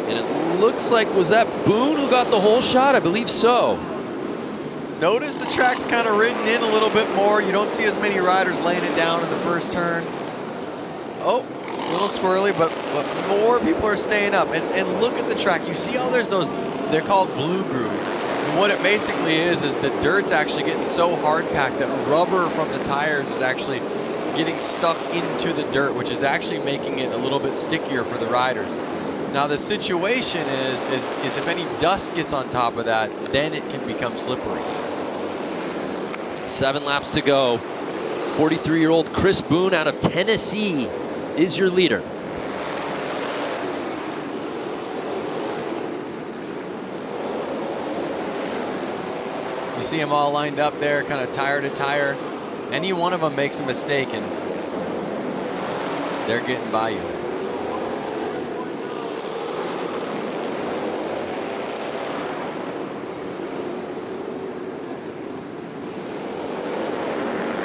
And it looks like, was that Boone who got the whole shot? I believe so. Notice the track's kind of ridden in a little bit more. You don't see as many riders laying it down in the first turn. Oh, a little squirrely, but more people are staying up. And look at the track. You see how there's those, they're called blue groove. And what it basically is the dirt's actually getting so hard packed that rubber from the tires is actually getting stuck into the dirt, which is actually making it a little bit stickier for the riders. Now the situation is if any dust gets on top of that, then it can become slippery. 7 laps to go. 43-year-old Chris Boone out of Tennessee is your leader. You see them all lined up there, kind of tire to tire. Any one of them makes a mistake and they're getting by you.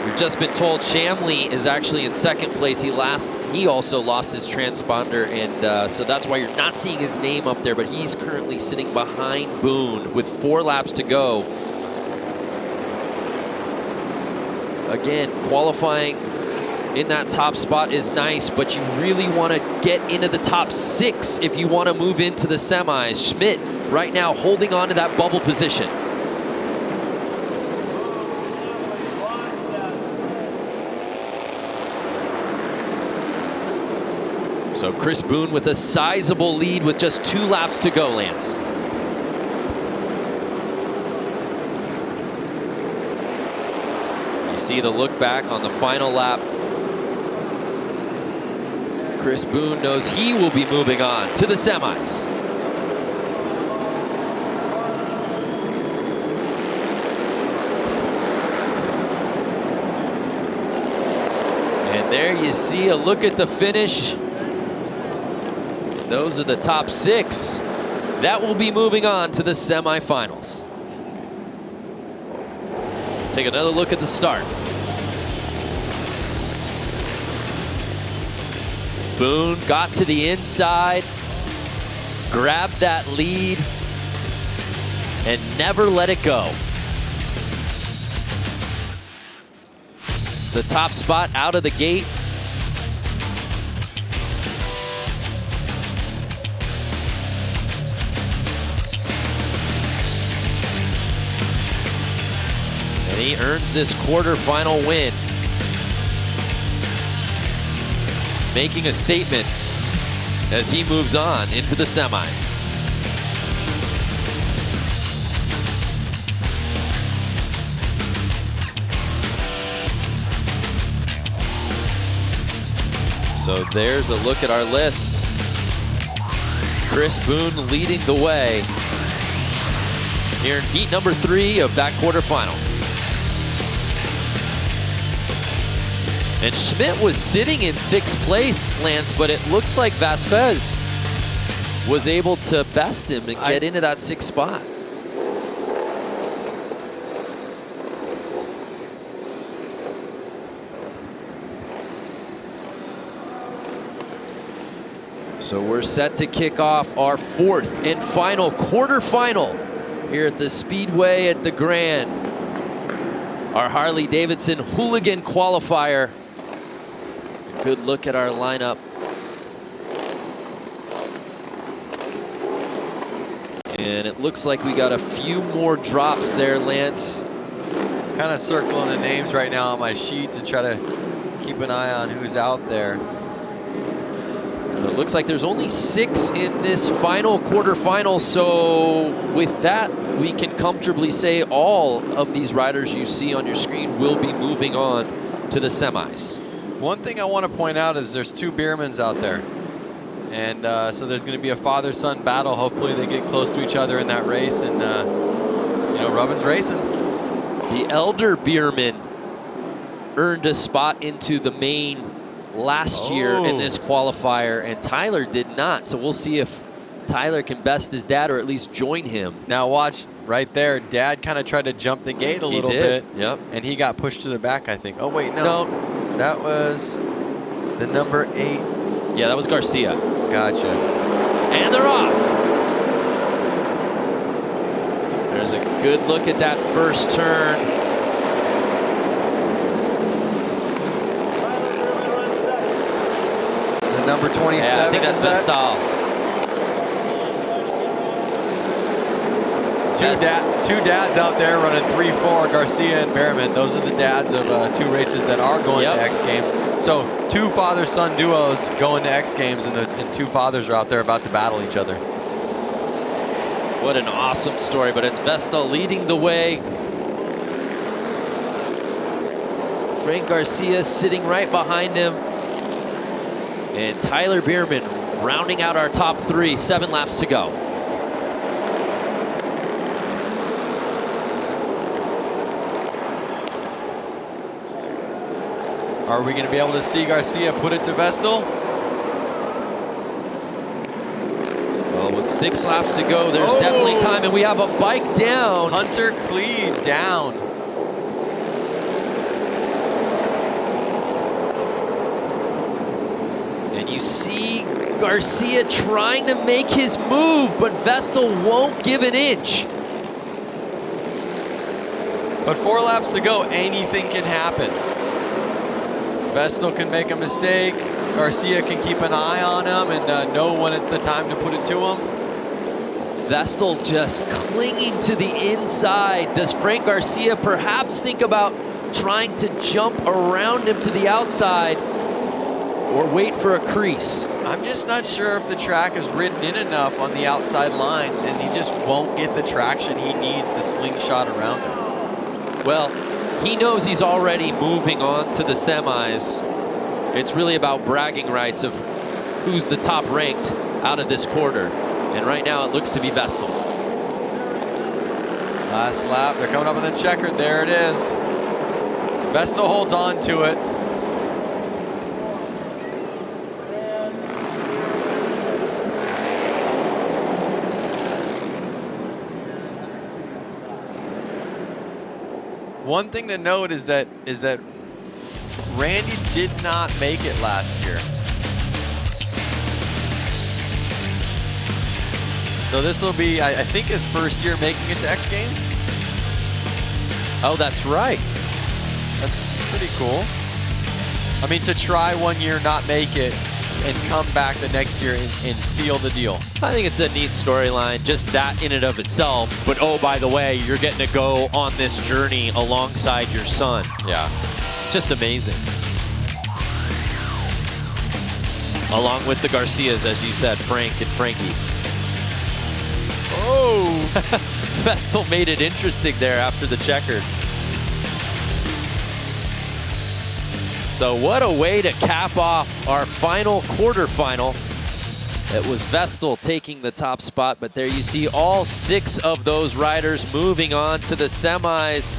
We've just been told Chamley is actually in 2nd place. He also lost his transponder, and so that's why you're not seeing his name up there, but he's currently sitting behind Boone with 4 laps to go. Again, qualifying in that top spot is nice, but you really want to get into the top 6 if you want to move into the semis. Schmidt right now holding on to that bubble position. So Chris Boone with a sizable lead with just 2 laps to go, Lance. You see the look back on the final lap. Chris Boone knows he will be moving on to the semis. And there you see a look at the finish. Those are the top 6 that will be moving on to the semifinals. Take another look at the start. Boone got to the inside, grabbed that lead, and never let it go. The top spot out of the gate. And he earns this quarterfinal win, making a statement as he moves on into the semis. So there's a look at our list. Chris Boone leading the way here in heat number 3 of that quarterfinal. And Schmidt was sitting in 6th place, Lance, but it looks like Vasquez was able to best him and get into that 6th spot. So we're set to kick off our 4th and final quarterfinal here at the Speedway at the Grand. Our Harley-Davidson Hooligan Qualifier. Good look at our lineup. And it looks like we got a few more drops there, Lance. Kind of circling the names right now on my sheet to try to keep an eye on who's out there. It looks like there's only 6 in this final quarterfinal, so with that, we can comfortably say all of these riders you see on your screen will be moving on to the semis. One thing I want to point out is there's 2 Beermans out there. And so there's going to be a father-son battle. Hopefully they get close to each other in that race, and you know, Rubbin's racing. The elder Bierman earned a spot into the main last year in this qualifier, and Tyler did not. So we'll see if Tyler can best his dad or at least join him. Now watch right there. Dad kind of tried to jump the gate a little bit. Yep. And he got pushed to the back, I think. Oh, wait, no. That was the number 8. Yeah, that was Garcia. Gotcha. And they're off. There's a good look at that first turn. The number 27. Yeah, I think that's Vestal. Two dads out there running 3-4, Garcia and Behrman. Those are the dads of 2 races that are going to X Games. So 2 father-son duos going to X Games, and 2 fathers are out there about to battle each other. What an awesome story, but it's Vestal leading the way. Frank Garcia sitting right behind him. And Tyler Bierman rounding out our top 3, 7 laps to go. Are we going to be able to see Garcia put it to Vestal? Well, with 6 laps to go, there's definitely time, and we have a bike down. Hunter Cleed down. And you see Garcia trying to make his move, but Vestal won't give an inch. But 4 laps to go, anything can happen. Vestal can make a mistake. Garcia can keep an eye on him and know when it's the time to put it to him. Vestal just clinging to the inside. Does Frank Garcia perhaps think about trying to jump around him to the outside or wait for a crease? I'm just not sure if the track is ridden in enough on the outside lines, and he just won't get the traction he needs to slingshot around him. Well, he knows he's already moving on to the semis. It's really about bragging rights of who's the top ranked out of this quarter. And right now it looks to be Vestal. Last lap, they're coming up on the checkered. There it is. Vestal holds on to it. One thing to note is that Randy did not make it last year. So this will be, I think, his first year making it to X Games. Oh, that's right. That's pretty cool. I mean, to try 1 year, not make it, and come back the next year and seal the deal. I think it's a neat storyline, just that in and of itself. But oh, by the way, you're getting to go on this journey alongside your son. Yeah. Just amazing. Along with the Garcias, as you said, Frank and Frankie. Oh! Vestal made it interesting there after the checkered. So what a way to cap off our final quarterfinal. It was Vestal taking the top spot, but there you see all 6 of those riders moving on to the semis.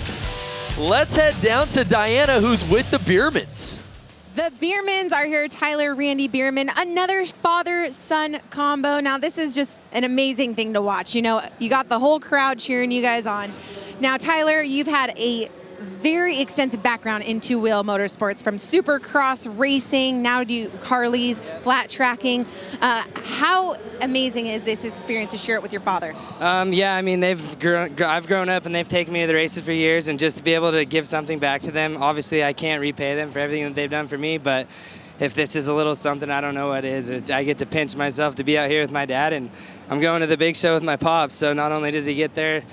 Let's head down to Diana, who's with the Biermans. The Biermans are here, Tyler, Randy Bierman, another father-son combo. Now, this is just an amazing thing to watch. You know, you got the whole crowd cheering you guys on. Now, Tyler, you've had a very extensive background in two-wheel motorsports, from supercross racing, now to Harleys, flat tracking. How amazing is this experience to share it with your father? Yeah, I mean, I've grown up and they've taken me to the races for years, and just to be able to give something back to them, obviously I can't repay them for everything that they've done for me, but if this is a little something, I don't know what it is. I get to pinch myself to be out here with my dad, and I'm going to the big show with my pops. So not only does he get to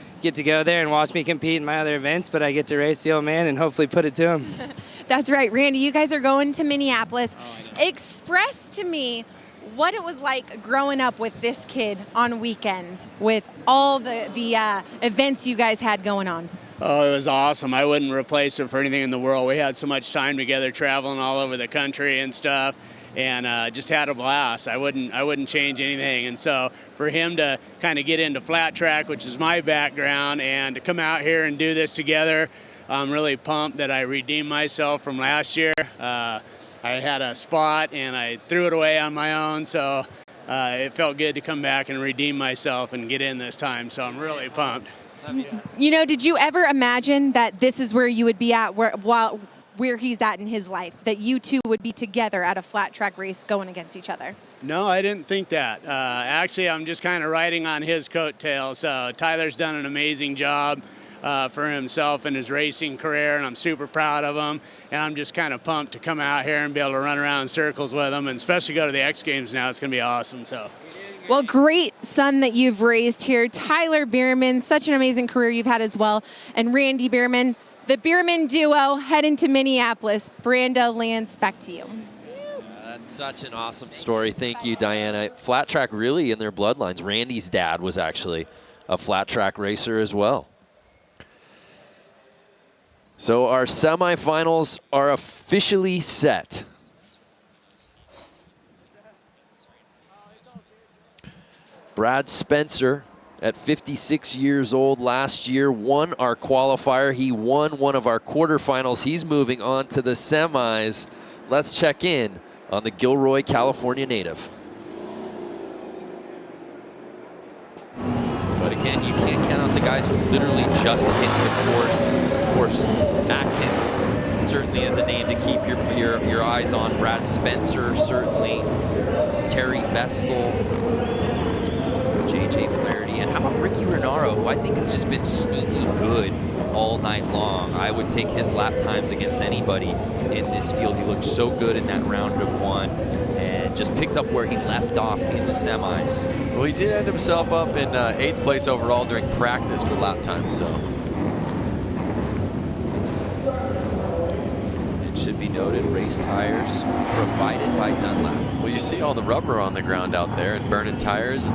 go there and watch me compete in my other events, but I get to race the old man and hopefully put it to him. That's right. Randy, you guys are going to Minneapolis. Express to me what it was like growing up with this kid on weekends with all the events you guys had going on. Oh, it was awesome. I wouldn't replace it for anything in the world. We had so much time together traveling all over the country and stuff, and just had a blast. I wouldn't change anything. And so for him to kind of get into flat track, which is my background, and to come out here and do this together, I'm really pumped that I redeemed myself from last year. I had a spot and I threw it away on my own, so it felt good to come back and redeem myself and get in this time. So I'm really pumped. You know, did you ever imagine that this is where you would be at where he's at in his life, that you two would be together at a flat track race going against each other? No, I didn't think that. Actually, I'm just kind of riding on his coattails. Tyler's done an amazing job for himself in his racing career, and I'm super proud of him. And I'm just kind of pumped to come out here and be able to run around in circles with him, and especially go to the X Games now. It's going to be awesome. So. Well, great son that you've raised here. Tyler Bierman, such an amazing career you've had as well. And Randy Bierman, the Bierman duo heading to Minneapolis. Brando, Lance, back to you. That's such an awesome story. Thank you, Diana. Flat track really in their bloodlines. Randy's dad was actually a flat track racer as well. So our semifinals are officially set. Brad Spencer, at 56 years old last year, won our qualifier. He won one of our quarterfinals. He's moving on to the semis. Let's check in on the Gilroy, California native. But again, you can't count out the guys who literally just hit the course. Of course, Atkins certainly is a name to keep your eyes on. Brad Spencer, certainly. Terry Vestal. JJ Flaherty, and how about Ricky Renaro, who I think has just been sneaky good all night long. I would take his lap times against anybody in this field. He looked so good in that round of one and just picked up where he left off in the semis. Well, he did end himself up in 8th place overall during practice for lap time, so. It should be noted, race tires provided by Dunlap. Well, you see all the rubber on the ground out there and burning tires.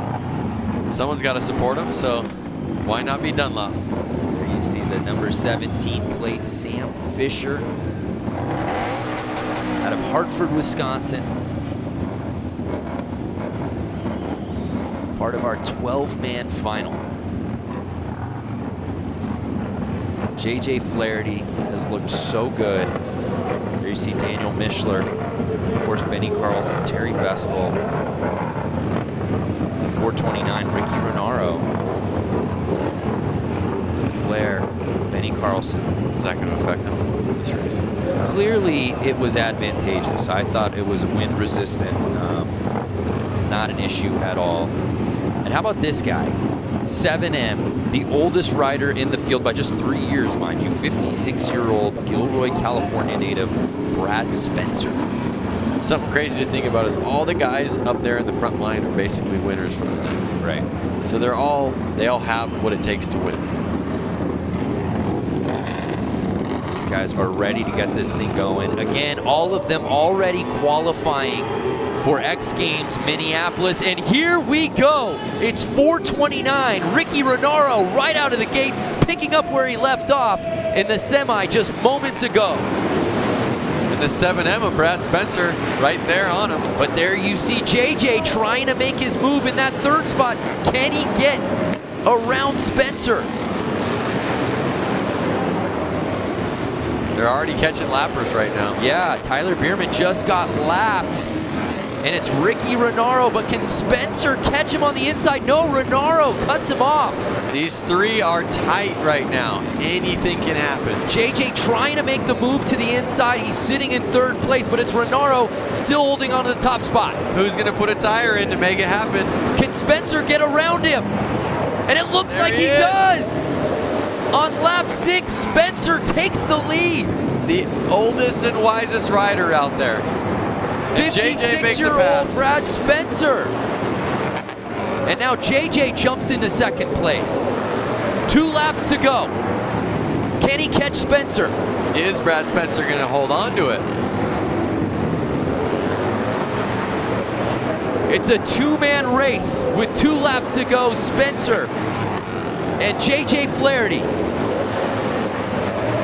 Someone's got to support him, so why not be Dunlop? There you see the number 17 plate, Sam Fisher, out of Hartford, Wisconsin. Part of our 12-man final. JJ Flaherty has looked so good. There you see Daniel Mishler, of course Benny Carlson, Terry Vestal. 429, Ricky Renaro. The Flair, Benny Carlson. Is that going to affect him in this race? Clearly, it was advantageous. I thought it was wind resistant. Not an issue at all. And how about this guy? 7M, the oldest rider in the field by just 3 years, mind you. 56-year-old Gilroy, California native, Brad Spencer. Something crazy to think about is all the guys up there in the front line are basically winners for the night. Right. So they all have what it takes to win. These guys are ready to get this thing going. Again, all of them already qualifying for X Games Minneapolis. And here we go. It's 429. Ricky Renaro right out of the gate, picking up where he left off in the semi just moments ago. The 7M of Brad Spencer right there on him. But there you see JJ trying to make his move in that 3rd spot. Can he get around Spencer? They're already catching lappers right now. Yeah, Tyler Bierman just got lapped. And it's Ricky Renaro, but can Spencer catch him on the inside? No, Renaro cuts him off. These three are tight right now. Anything can happen. JJ trying to make the move to the inside. He's sitting in 3rd place, but it's Renaro still holding on to the top spot. Who's going to put a tire in to make it happen? Can Spencer get around him? And it looks like he does. On lap 6, Spencer takes the lead. The oldest and wisest rider out there. 56-year-old Brad Spencer. And now JJ jumps into second place. 2 laps to go. Can he catch Spencer? Is Brad Spencer going to hold on to it? It's a 2-man race with 2 laps to go. Spencer and JJ Flaherty.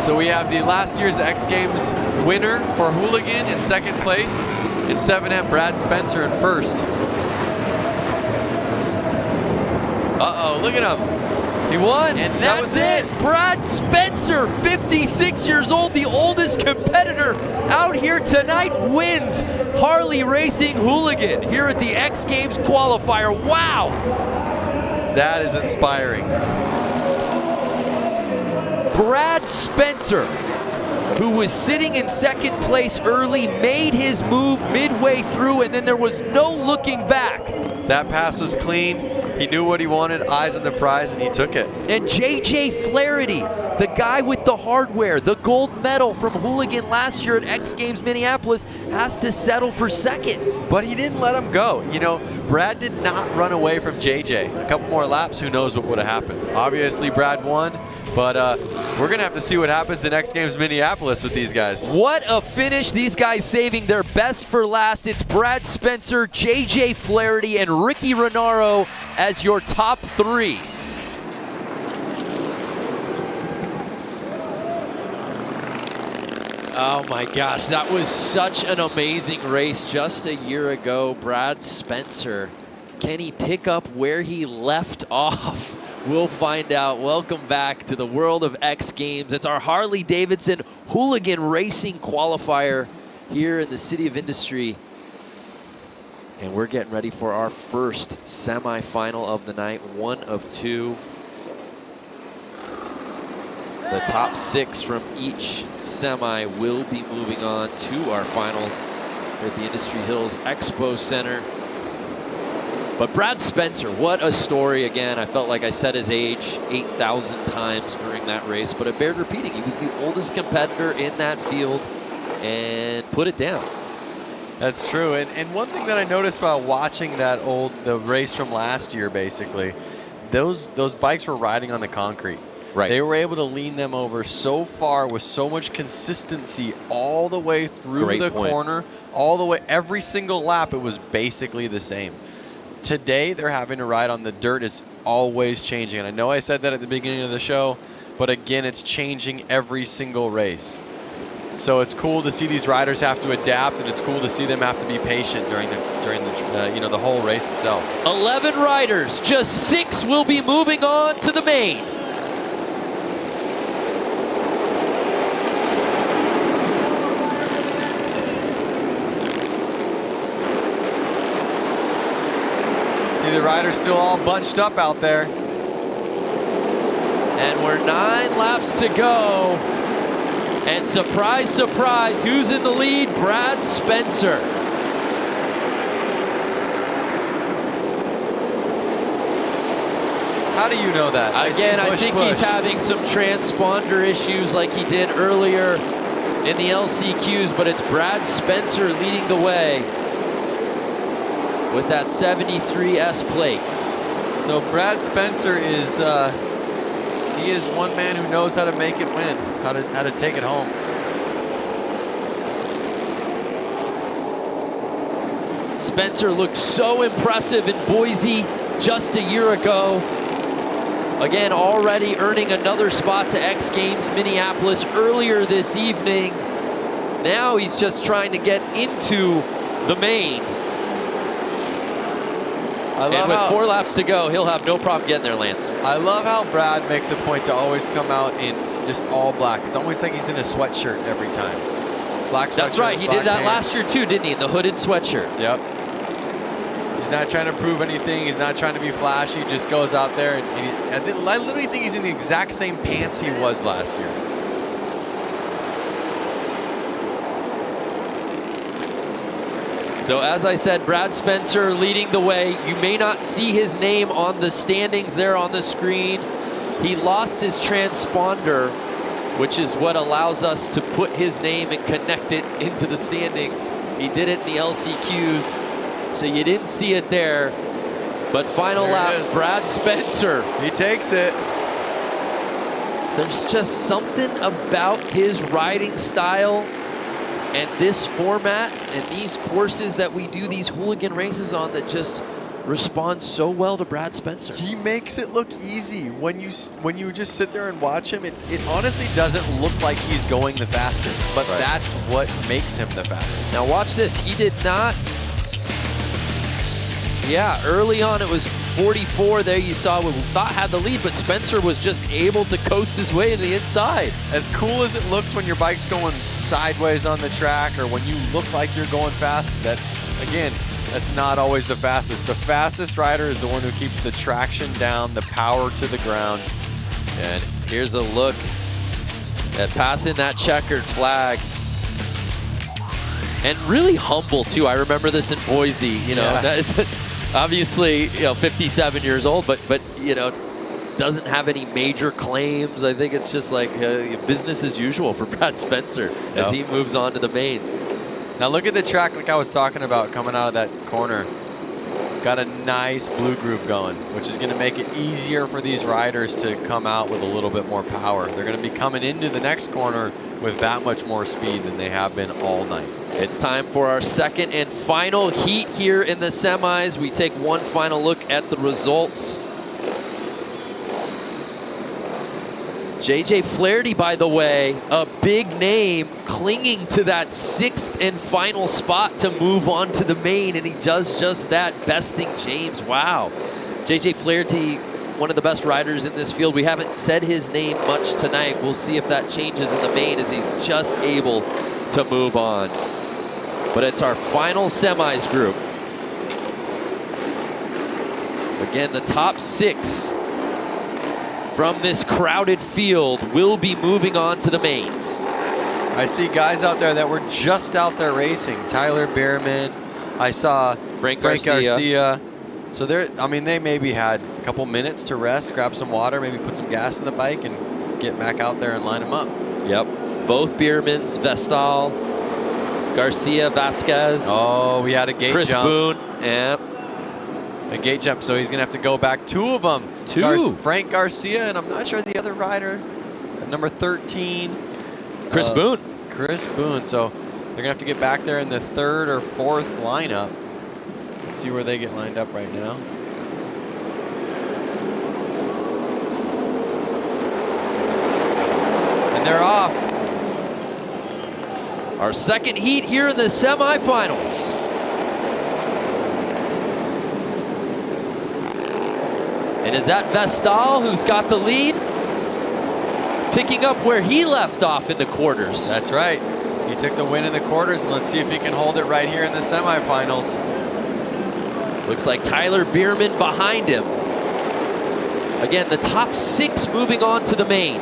So we have the last year's X Games winner for Hooligan in second place, and 7M Brad Spencer in first. Uh-oh, look at him. He won, and that was it. Brad Spencer, 56 years old, the oldest competitor out here tonight, wins Harley Racing Hooligan here at the X Games Qualifier. Wow. That is inspiring. Brad Spencer, who was sitting in second place early, made his move midway through, and then there was no looking back. That pass was clean. He knew what he wanted, eyes on the prize, and he took it. And JJ Flaherty, the guy with the hardware, the gold medal from Hooligan last year at X Games Minneapolis, has to settle for second. But he didn't let him go. You know, Brad did not run away from JJ. A couple more laps, who knows what would have happened. Obviously, Brad won. But we're going to have to see what happens in X Games Minneapolis with these guys. What a finish. These guys saving their best for last. It's Brad Spencer, JJ Flaherty, and Ricky Renaro as your top 3. Oh my gosh, that was such an amazing race just a year ago. Brad Spencer, can he pick up where he left off? We'll find out. Welcome back to the world of X Games. It's our Harley-Davidson Hooligan Racing Qualifier here in the City of Industry. And we're getting ready for our first semifinal of the night, 1 of 2. The top 6 from each semi will be moving on to our final here at the Industry Hills Expo Center. But Brad Spencer, what a story. Again, I felt like I said his age 8,000 times during that race, but it bared repeating. He was the oldest competitor in that field and put it down. That's true. And one thing that I noticed about watching the race from last year, basically, those bikes were riding on the concrete. Right. They were able to lean them over so far with so much consistency all the way through the corner, all the way, every single lap, it was basically the same. Today, they're having to ride on the dirt. Is always changing. And I know I said that at the beginning of the show, but again, it's changing every single race. So it's cool to see these riders have to adapt, and it's cool to see them have to be patient during the the whole race itself. 11 riders, just 6 will be moving on to the main. See the riders still all bunched up out there. And we're 9 laps to go. And surprise, surprise, who's in the lead? Brad Spencer. How do you know that? Again, I think he's having some transponder issues like he did earlier in the LCQs, but it's Brad Spencer leading the way with that 73S plate. So Brad Spencer is he is one man who knows how to make it win, how to take it home. Spencer looked so impressive in Boise just a year ago. Again, already earning another spot to X Games Minneapolis earlier this evening. Now he's just trying to get into the main. And with 4 laps to go, he'll have no problem getting there, Lance. I love how Brad makes a point to always come out in just all black. It's almost like he's in a sweatshirt every time. Black sweatshirt. That's right. He did that last year too, didn't he? In the hooded sweatshirt. Yep. He's not trying to prove anything. He's not trying to be flashy. He just goes out there. And I literally think he's in the exact same pants he was last year. So as I said, Brad Spencer leading the way. You may not see his name on the standings there on the screen. He lost his transponder, which is what allows us to put his name and connect it into the standings. He did it in the LCQs, so you didn't see it there. But final lap, Brad Spencer. He takes it. There's just something about his riding style and this format and these courses that we do these hooligan races on that just respond so well to Brad Spencer. He makes it look easy. When you just sit there and watch him, it honestly doesn't look like he's going the fastest, but that's what makes him the fastest. Now watch this. He did not. Yeah, early on it was 44 there. You saw what we thought had the lead, but Spencer was just able to coast his way to the inside. As cool as it looks when your bike's going sideways on the track or when you look like you're going fast, that, again, that's not always the fastest. The fastest rider is the one who keeps the traction down, the power to the ground. And here's a look at passing that checkered flag. And really humble, too. I remember this in Boise, you know. Yeah. Obviously, 57 years old, but doesn't have any major claims. I think it's just like business as usual for Brad Spencer as he moves on to the main. Now look at the track like I was talking about coming out of that corner. Got a nice blue groove going, which is going to make it easier for these riders to come out with a little bit more power. They're going to be coming into the next corner with that much more speed than they have been all night. It's time for our second and final heat here in the semis. We take one final look at the results. JJ Flaherty, by the way, a big name clinging to that 6th and final spot to move on to the main, and he does just that, besting James. Wow. JJ Flaherty, one of the best riders in this field. We haven't said his name much tonight. We'll see if that changes in the main as he's just able to move on. But it's our final semis group. Again, the top 6 from this crowded field will be moving on to the mains. I see guys out there that were just out there racing. Tyler Bierman. I saw Frank Garcia. So they maybe had a couple minutes to rest, grab some water, maybe put some gas in the bike and get back out there and line them up. Yep. Both Biermans, Vestal, Garcia, Vasquez. Oh, we had a gate Chris jump. Boone. Yep. A gate jump, so he's going to have to go back. 2 of them. Frank Garcia, and I'm not sure the other rider, number 13. Chris Boone. Chris Boone, so they're going to have to get back there in the 3rd or 4th lineup. Let's see where they get lined up right now. And they're off. Our second heat here in the semifinals. And is that Vestal who's got the lead? Picking up where he left off in the quarters. That's right. He took the win in the quarters, and let's see if he can hold it right here in the semifinals. Looks like Tyler Bierman behind him. Again, the top 6 moving on to the main.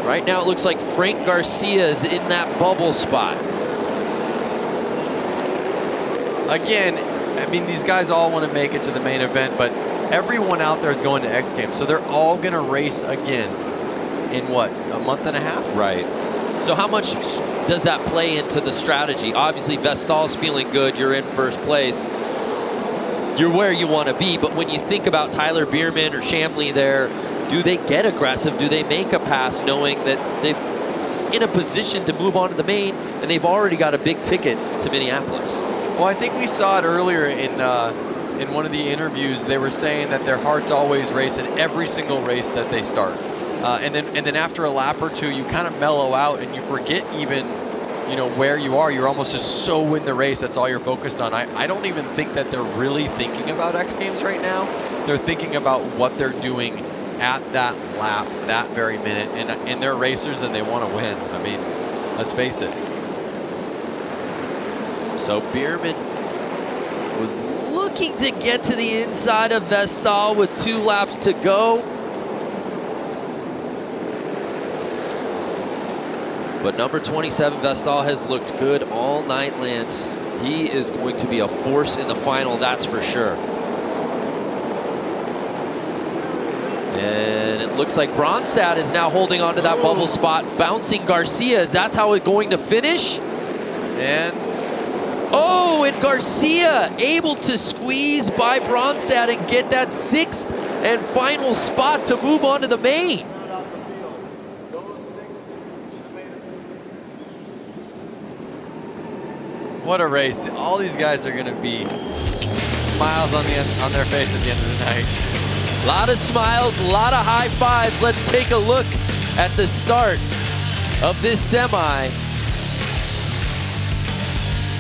Right now it looks like Frank Garcia is in that bubble spot. Again, I mean, these guys all want to make it to the main event, but everyone out there is going to X Games, so they're all going to race again in what, a month and a half? Right. So how much does that play into the strategy? Obviously, Vestal's feeling good. You're in first place. You're where you want to be, but when you think about Tyler Bierman or Shamley there, do they get aggressive? Do they make a pass knowing that they're in a position to move on to the main and they've already got a big ticket to Minneapolis? Well, I think we saw it earlier in one of the interviews. They were saying that their heart's always race in every single race that they start. And then after a lap or 2, you kind of mellow out and you forget even, where you are. You're almost just so in the race. That's all you're focused on. I don't even think that they're really thinking about X Games right now. They're thinking about what they're doing at that lap, that very minute. And they're racers and they want to win. I mean, let's face it. So Bierman was looking to get to the inside of Vestal with 2 laps to go. But number 27, Vestal, has looked good all night, Lance. He is going to be a force in the final, that's for sure. And it looks like Bronstad is now holding on to that bubble spot, bouncing Garcia. Is that how it's going to finish? And Oh, and Garcia able to squeeze by Bronstad and get that 6th and final spot to move on to the main. What a race. All these guys are going to be smiles on their face at the end of the night. A lot of smiles, a lot of high fives. Let's take a look at the start of this semi.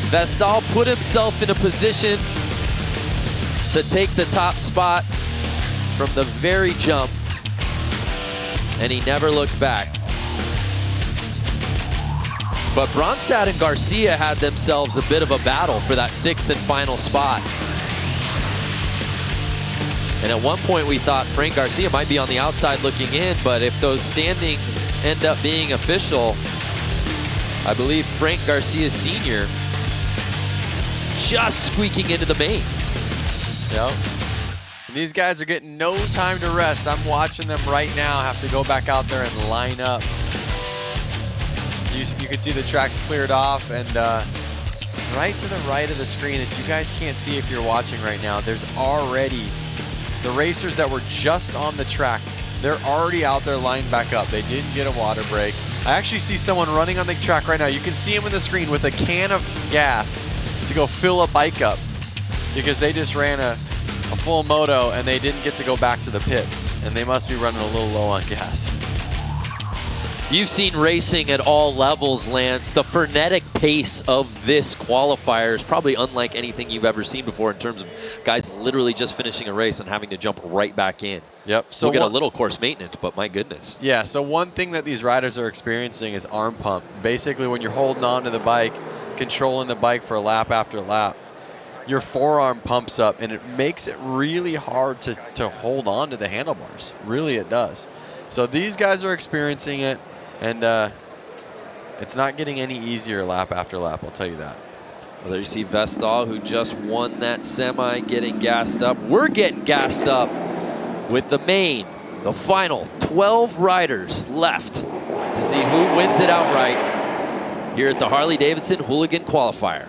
Vestal put himself in a position to take the top spot from the very jump, and he never looked back. But Bronstad and Garcia had themselves a bit of a battle for that 6th and final spot. And at one point we thought Frank Garcia might be on the outside looking in, but if those standings end up being official, I believe Frank Garcia Sr. just squeaking into the main. Yep. And these guys are getting no time to rest. I'm watching them right now have to go back out there and line up. You can see the tracks cleared off, and right to the right of the screen that you guys can't see if you're watching right now, there's already the racers that were just on the track. They're already out there lined back up. They didn't get a water break. I actually see someone running on the track right now. You can see him in the screen with a can of gas to go fill a bike up because they just ran a full moto and they didn't get to go back to the pits, and they must be running a little low on gas. You've seen racing at all levels, Lance. The frenetic pace of this qualifier is probably unlike anything you've ever seen before in terms of guys literally just finishing a race and having to jump right back in. Yep. So we'll get a little course maintenance, but my goodness. Yeah, so one thing that these riders are experiencing is arm pump. Basically, when you're holding on to the bike, controlling the bike for lap after lap, your forearm pumps up, and it makes it really hard to hold on to the handlebars. Really, it does. So these guys are experiencing it. And it's not getting any easier lap after lap, I'll tell you that. Well, there you see Vestal, who just won that semi, getting gassed up. We're getting gassed up with the main, the final 12 riders left to see who wins it outright here at the Harley-Davidson Hooligan Qualifier.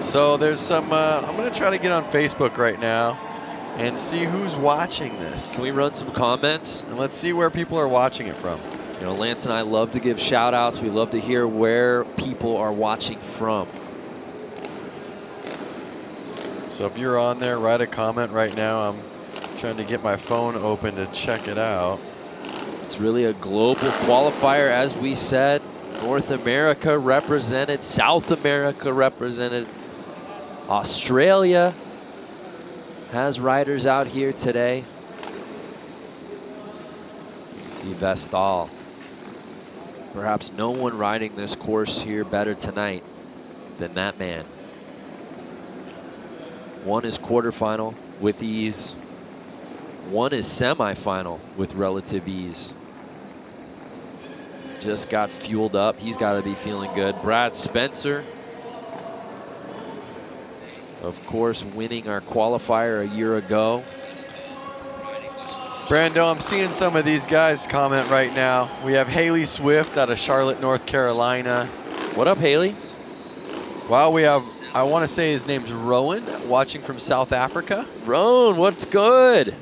So there's some, I'm going to try to get on Facebook right now and see who's watching this. Can we run some comments? And let's see where people are watching it from. You know, Lance and I love to give shout outs. We love to hear where people are watching from. So if you're on there, write a comment right now. I'm trying to get my phone open to check it out. It's really a global qualifier, as we said. North America represented, South America represented. Australia has riders out here today. You see Vestal. Perhaps no one riding this course here better tonight than that man. One is quarterfinal with ease. One is semifinal with relative ease. Just got fueled up. He's got to be feeling good. Brad Spencer, of course, winning our qualifier a year ago. Brando, I'm seeing some of these guys comment right now. We have Haley Swift out of Charlotte, North Carolina. What up, Haley? Wow, we have, I want to say his name's Rowan, watching from South Africa. Rowan, what's good?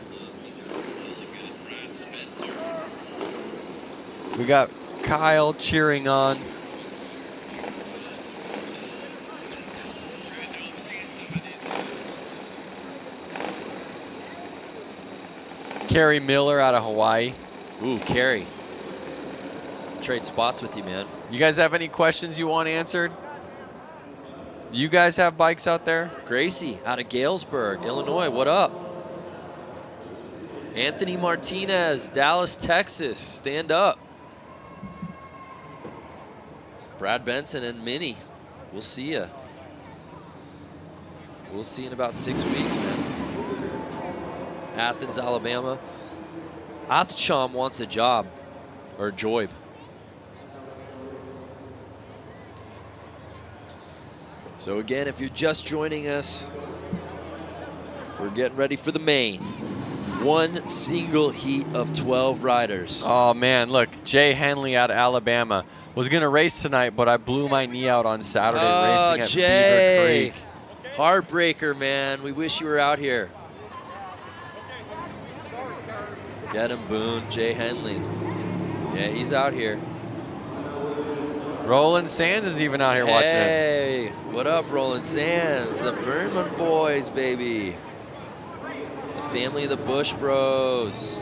We got Kyle cheering on. Kerry Miller out of Hawaii. Ooh, Kerry. Trade spots with you, man. You guys have any questions you want answered? You guys have bikes out there? Gracie out of Galesburg, Illinois. What up? Anthony Martinez, Dallas, Texas. Stand up. Brad Benson and Minnie. We'll see ya. We'll see in about 6 weeks, man. Athens, Alabama. Athcham wants a job, or Joib. So again, if you're just joining us, We're getting ready for the main. One single heat of 12 riders. Oh man, look, Jay Henley out of Alabama was gonna race tonight, but I blew my knee out on Saturday racing at Jay. Beaver Creek. Heartbreaker, man. We wish you were out here. Get him, Boone. Jay Henley. Yeah, he's out here. Roland Sands is even out here watching it. Hey, what up, Roland Sands? The Berman boys, baby. The family of the Bush Bros.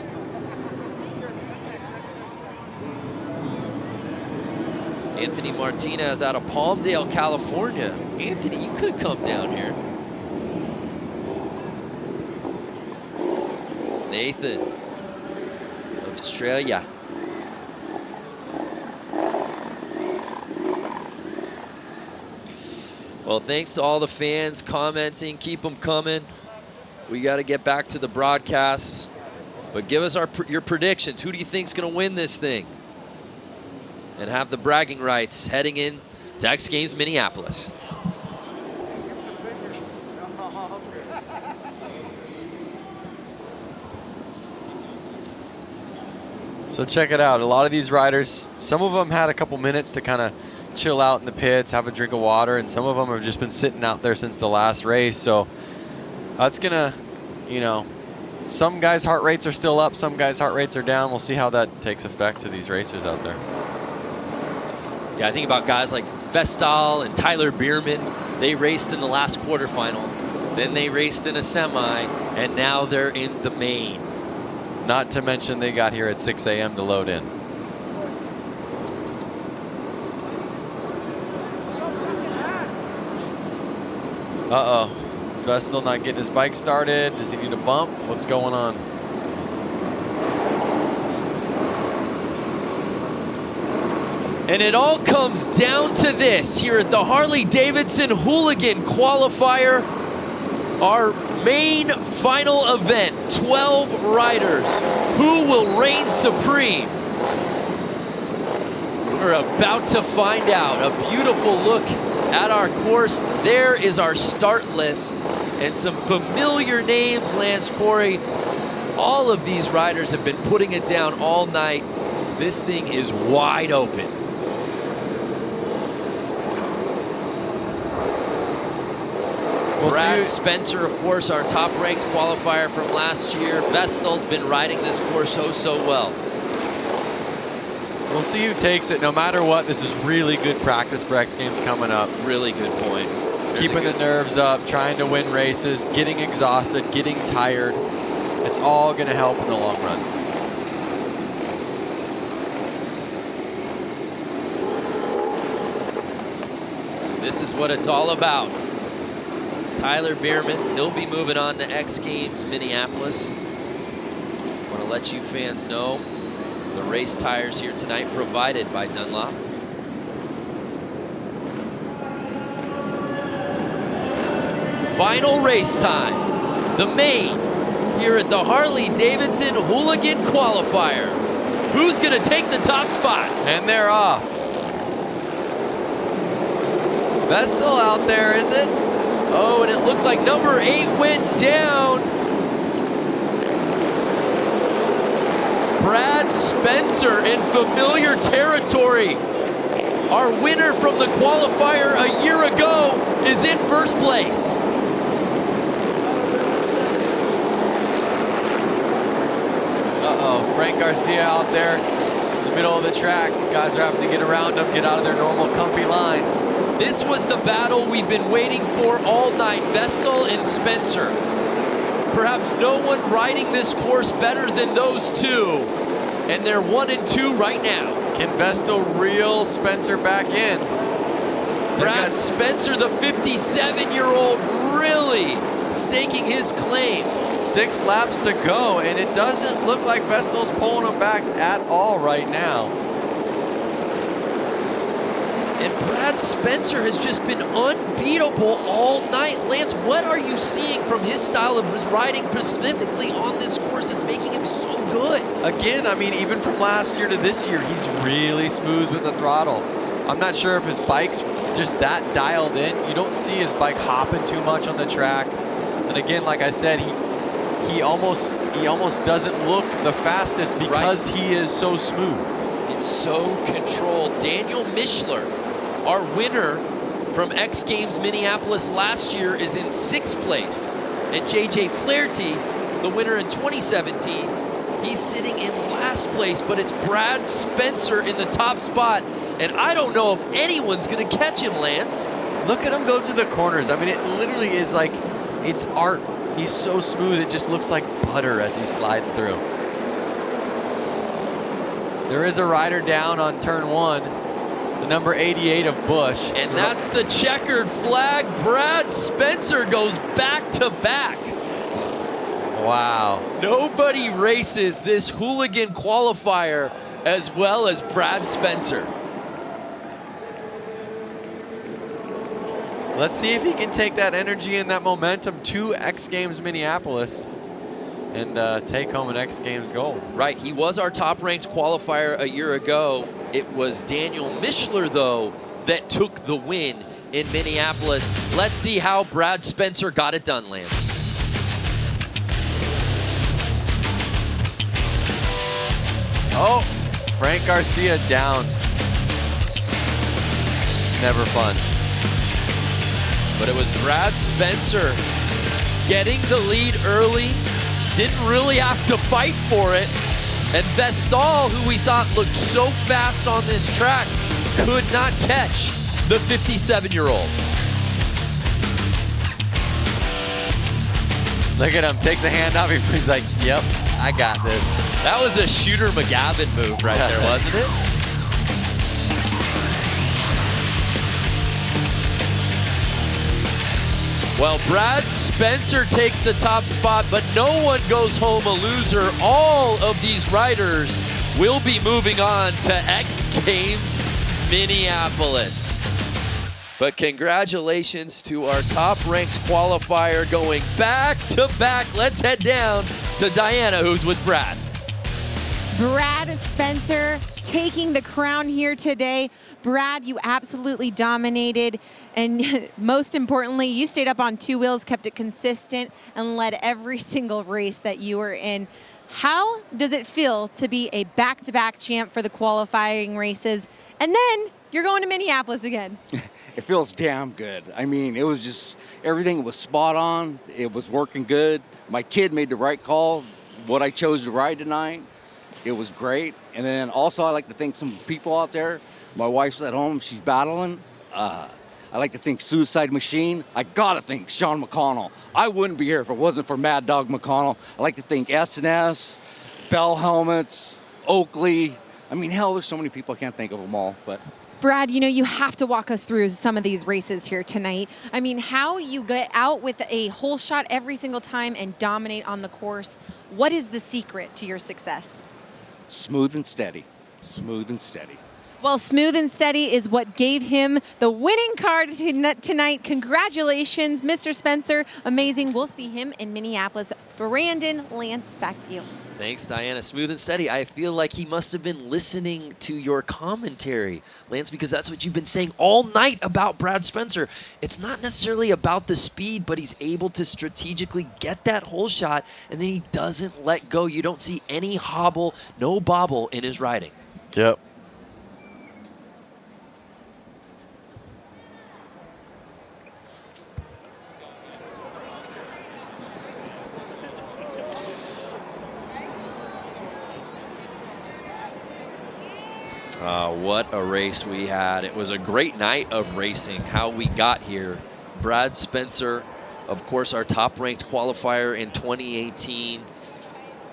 Anthony Martinez out of Palmdale, California. Anthony, you could have come down here. Nathan, Australia. Well, thanks to all the fans commenting. Keep them coming. We got to get back to the broadcasts. But give us your predictions. Who do you think's going to win this thing? And have the bragging rights heading in to X Games Minneapolis. So check it out. A lot of these riders, some of them had a couple minutes to kind of chill out in the pits, have a drink of water, and some of them have just been sitting out there since the last race. So that's gonna, you know, some guys' heart rates are still up, some guys' heart rates are down. We'll see how that takes effect to these racers out there. Yeah, I think about guys like Vestal and Tyler Bierman. They raced in the last quarterfinal, then they raced in a semi, and now they're in the main. Not to mention they got here at 6 a.m. to load in. Uh-oh. Vestal not getting his bike started. Does he need a bump? What's going on? And it all comes down to this here at the Harley-Davidson Hooligan Qualifier. Our main final event, 12 riders. Who will reign supreme? We're about to find out. A beautiful look at our course. There is our start list and some familiar names, Lance Corey. All of these riders have been putting it down all night. This thing is wide open. Brad Spencer, of course, our top-ranked qualifier from last year. Vestal's been riding this course so well. We'll see who takes it. No matter what, this is really good practice for X Games coming up. Really good point. Keeping the nerves up, trying to win races, getting exhausted, getting tired. It's all going to help in the long run. This is what it's all about. Tyler Bierman, he'll be moving on to X Games Minneapolis. Want to let you fans know the race tires here tonight provided by Dunlop. Final race time. The main here at the Harley-Davidson Hooligan Qualifier. Who's going to take the top spot? And they're off. Vestal out there, is it? Oh, and it looked like number 8 went down. Brad Spencer in familiar territory. Our winner from the qualifier a year ago is in first place. Uh-oh, Frank Garcia out there in the middle of the track. Guys are having to get around him, get out of their normal comfy line. This was the battle we've been waiting for all night, Vestal and Spencer. Perhaps no one riding this course better than those two, and they're 1 and 2 right now. Can Vestal reel Spencer back in? Brad Spencer, the 57-year-old, really staking his claim. 6 laps to go, and it doesn't look like Vestal's pulling him back at all right now. And Brad Spencer has just been unbeatable all night. Lance, what are you seeing from his style of riding specifically on this course that's making him so good? Again, I mean, even from last year to this year, he's really smooth with the throttle. I'm not sure if his bike's just that dialed in. You don't see his bike hopping too much on the track. And again, like I said, he almost doesn't look the fastest because he is so smooth. It's so controlled. Daniel Mishler, our winner from X Games Minneapolis last year, is in 6th place. And JJ Flaherty, the winner in 2017, he's sitting in last place, but it's Brad Spencer in the top spot. And I don't know if anyone's gonna catch him, Lance. Look at him go to the corners. I mean, it literally is like, it's art. He's so smooth, it just looks like butter as he's sliding through. There is a rider down on turn 1, the number 88 of Busch. And that's the checkered flag. Brad Spencer goes back to back. Wow. Nobody races this Hooligan qualifier as well as Brad Spencer. Let's see if he can take that energy and that momentum to X Games Minneapolis and take home an X Games gold. Right, he was our top-ranked qualifier a year ago. It was Daniel Mishler, though, that took the win in Minneapolis. Let's see how Brad Spencer got it done, Lance. Oh, Frank Garcia down. Never fun. But it was Brad Spencer getting the lead early, didn't really have to fight for it, and Vestal, who we thought looked so fast on this track, could not catch the 57-year-old. Look at him, takes a hand off him, he's like, yep, I got this. That was a Shooter McGavin move right there, wasn't it? Well, Brad Spencer takes the top spot, but no one goes home a loser. All of these riders will be moving on to X Games Minneapolis. But congratulations to our top-ranked qualifier going back to back. Let's head down to Diana, who's with Brad. Brad Spencer taking the crown here today. Brad, you absolutely dominated. And most importantly, you stayed up on 2 wheels, kept it consistent, and led every single race that you were in. How does it feel to be a back-to-back champ for the qualifying races? And then you're going to Minneapolis again. It feels damn good. I mean, it was just, everything was spot on. It was working good. My kid made the right call, what I chose to ride tonight. It was great. And then also I like to thank some people out there. My wife's at home, she's battling. I like to thank Suicide Machine. I gotta thank Sean McConnell. I wouldn't be here if it wasn't for Mad Dog McConnell. I like to thank S&S, Bell Helmets, Oakley. I mean, hell, there's so many people, I can't think of them all, but. Brad, you know, you have to walk us through some of these races here tonight. I mean, how you get out with a whole shot every single time and dominate on the course. What is the secret to your success? Smooth and steady. Smooth and steady. Well, smooth and steady is what gave him the winning card tonight. Congratulations, Mr. Spencer. Amazing. We'll see him in Minneapolis. Brandon, Lance, back to you. Thanks, Diana. Smooth and steady. I feel like he must have been listening to your commentary, Lance, because that's what you've been saying all night about Brad Spencer. It's not necessarily about the speed, but he's able to strategically get that whole shot, and then he doesn't let go. You don't see any hobble, no bobble in his riding. Yep. What a race we had. It was a great night of racing, how we got here. Brad Spencer, of course, our top-ranked qualifier in 2018.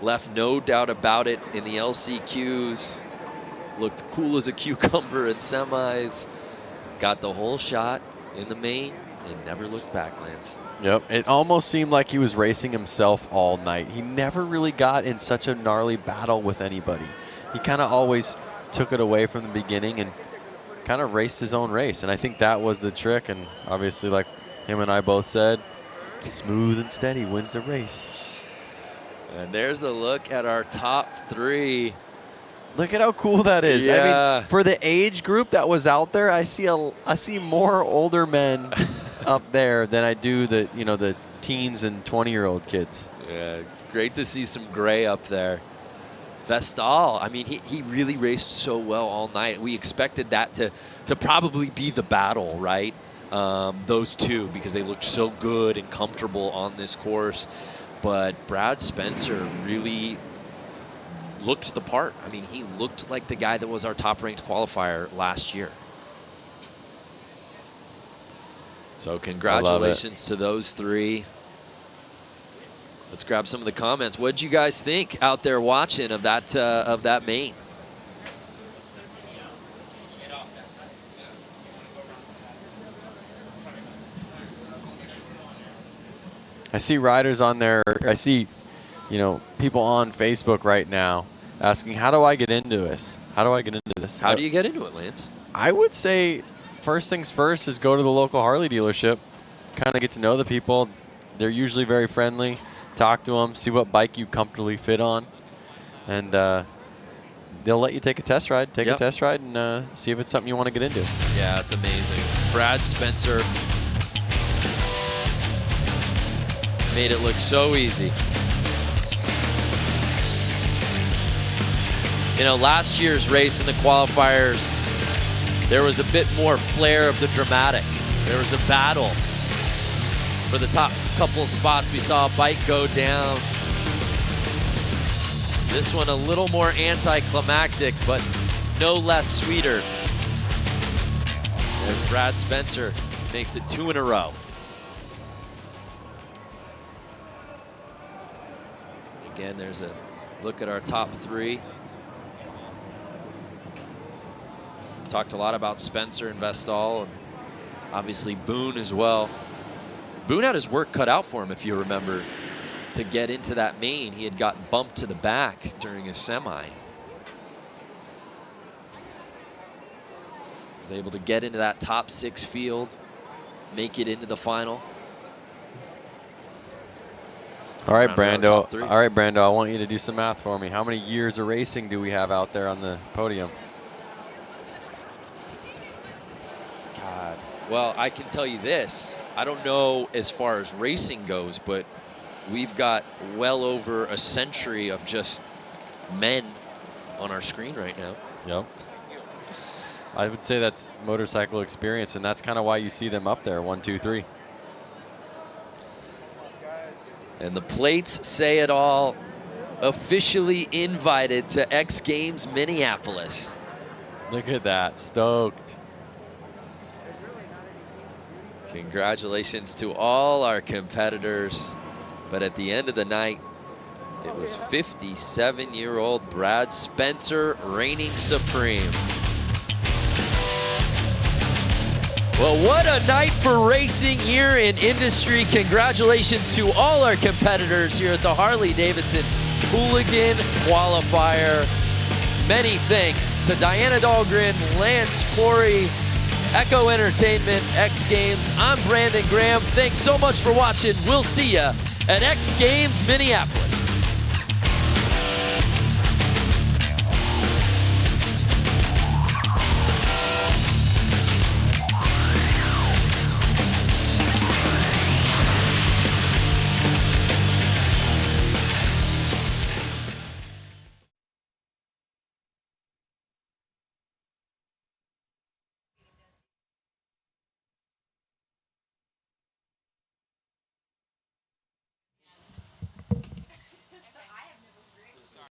Left no doubt about it in the LCQs. Looked cool as a cucumber in semis. Got the whole shot in the main and never looked back, Lance. Yep, it almost seemed like he was racing himself all night. He never really got in such a gnarly battle with anybody. He kind of always took it away from the beginning and kind of raced his own race. And I think that was the trick. And obviously, like him and I both said, smooth and steady wins the race. And there's a look at our top 3. Look at how cool that is. Yeah. I mean, for the age group that was out there, I see more older men up there than I do the teens and 20-year-old kids. Yeah, it's great to see some gray up there. Vestal, I mean, he really raced so well all night. We expected that to probably be the battle, right? Those two, because they looked so good and comfortable on this course. But Brad Spencer really looked the part. I mean, he looked like the guy that was our top-ranked qualifier last year. So congratulations to those three. Let's grab some of the comments. What did you guys think out there watching of that main? I see riders on there. I see, people on Facebook right now asking, how do I get into this? How do I get into this? How do you get into it, Lance? I would say first things first is go to the local Harley dealership, kind of get to know the people. They're usually very friendly. Talk to them, see what bike you comfortably fit on, and they'll let you take a test ride. Take a test ride and see if it's something you want to get into. Yeah, it's amazing. Brad Spencer made it look so easy. Last year's race in the qualifiers, there was a bit more flair of the dramatic. There was a battle for the top couple of spots. We saw a bike go down. This one a little more anticlimactic, but no less sweeter, as Brad Spencer makes it 2 in a row. Again, there's a look at our top 3. Talked a lot about Spencer and Vestal, and obviously Boone as well. Boone had his work cut out for him, if you remember, to get into that main. He had gotten bumped to the back during his semi. He was able to get into that top 6 field, make it into the final. All right, Brando. All right, Brando, I want you to do some math for me. How many years of racing do we have out there on the podium? God. Well, I can tell you this. I don't know as far as racing goes, but we've got well over a century of just men on our screen right now. Yep. I would say that's motorcycle experience, and that's kind of why you see them up there, 1, 2, 3. And the plates say it all. Officially invited to X Games Minneapolis. Look at that, stoked. Congratulations to all our competitors. But at the end of the night, it was 57-year-old Brad Spencer reigning supreme. Well, what a night for racing here in industry. Congratulations to all our competitors here at the Harley-Davidson Hooligan Qualifier. Many thanks to Diana Dahlgren, Lance Corey, Echo Entertainment, X Games. I'm Brandon Graham. Thanks so much for watching. We'll see ya at X Games Minneapolis.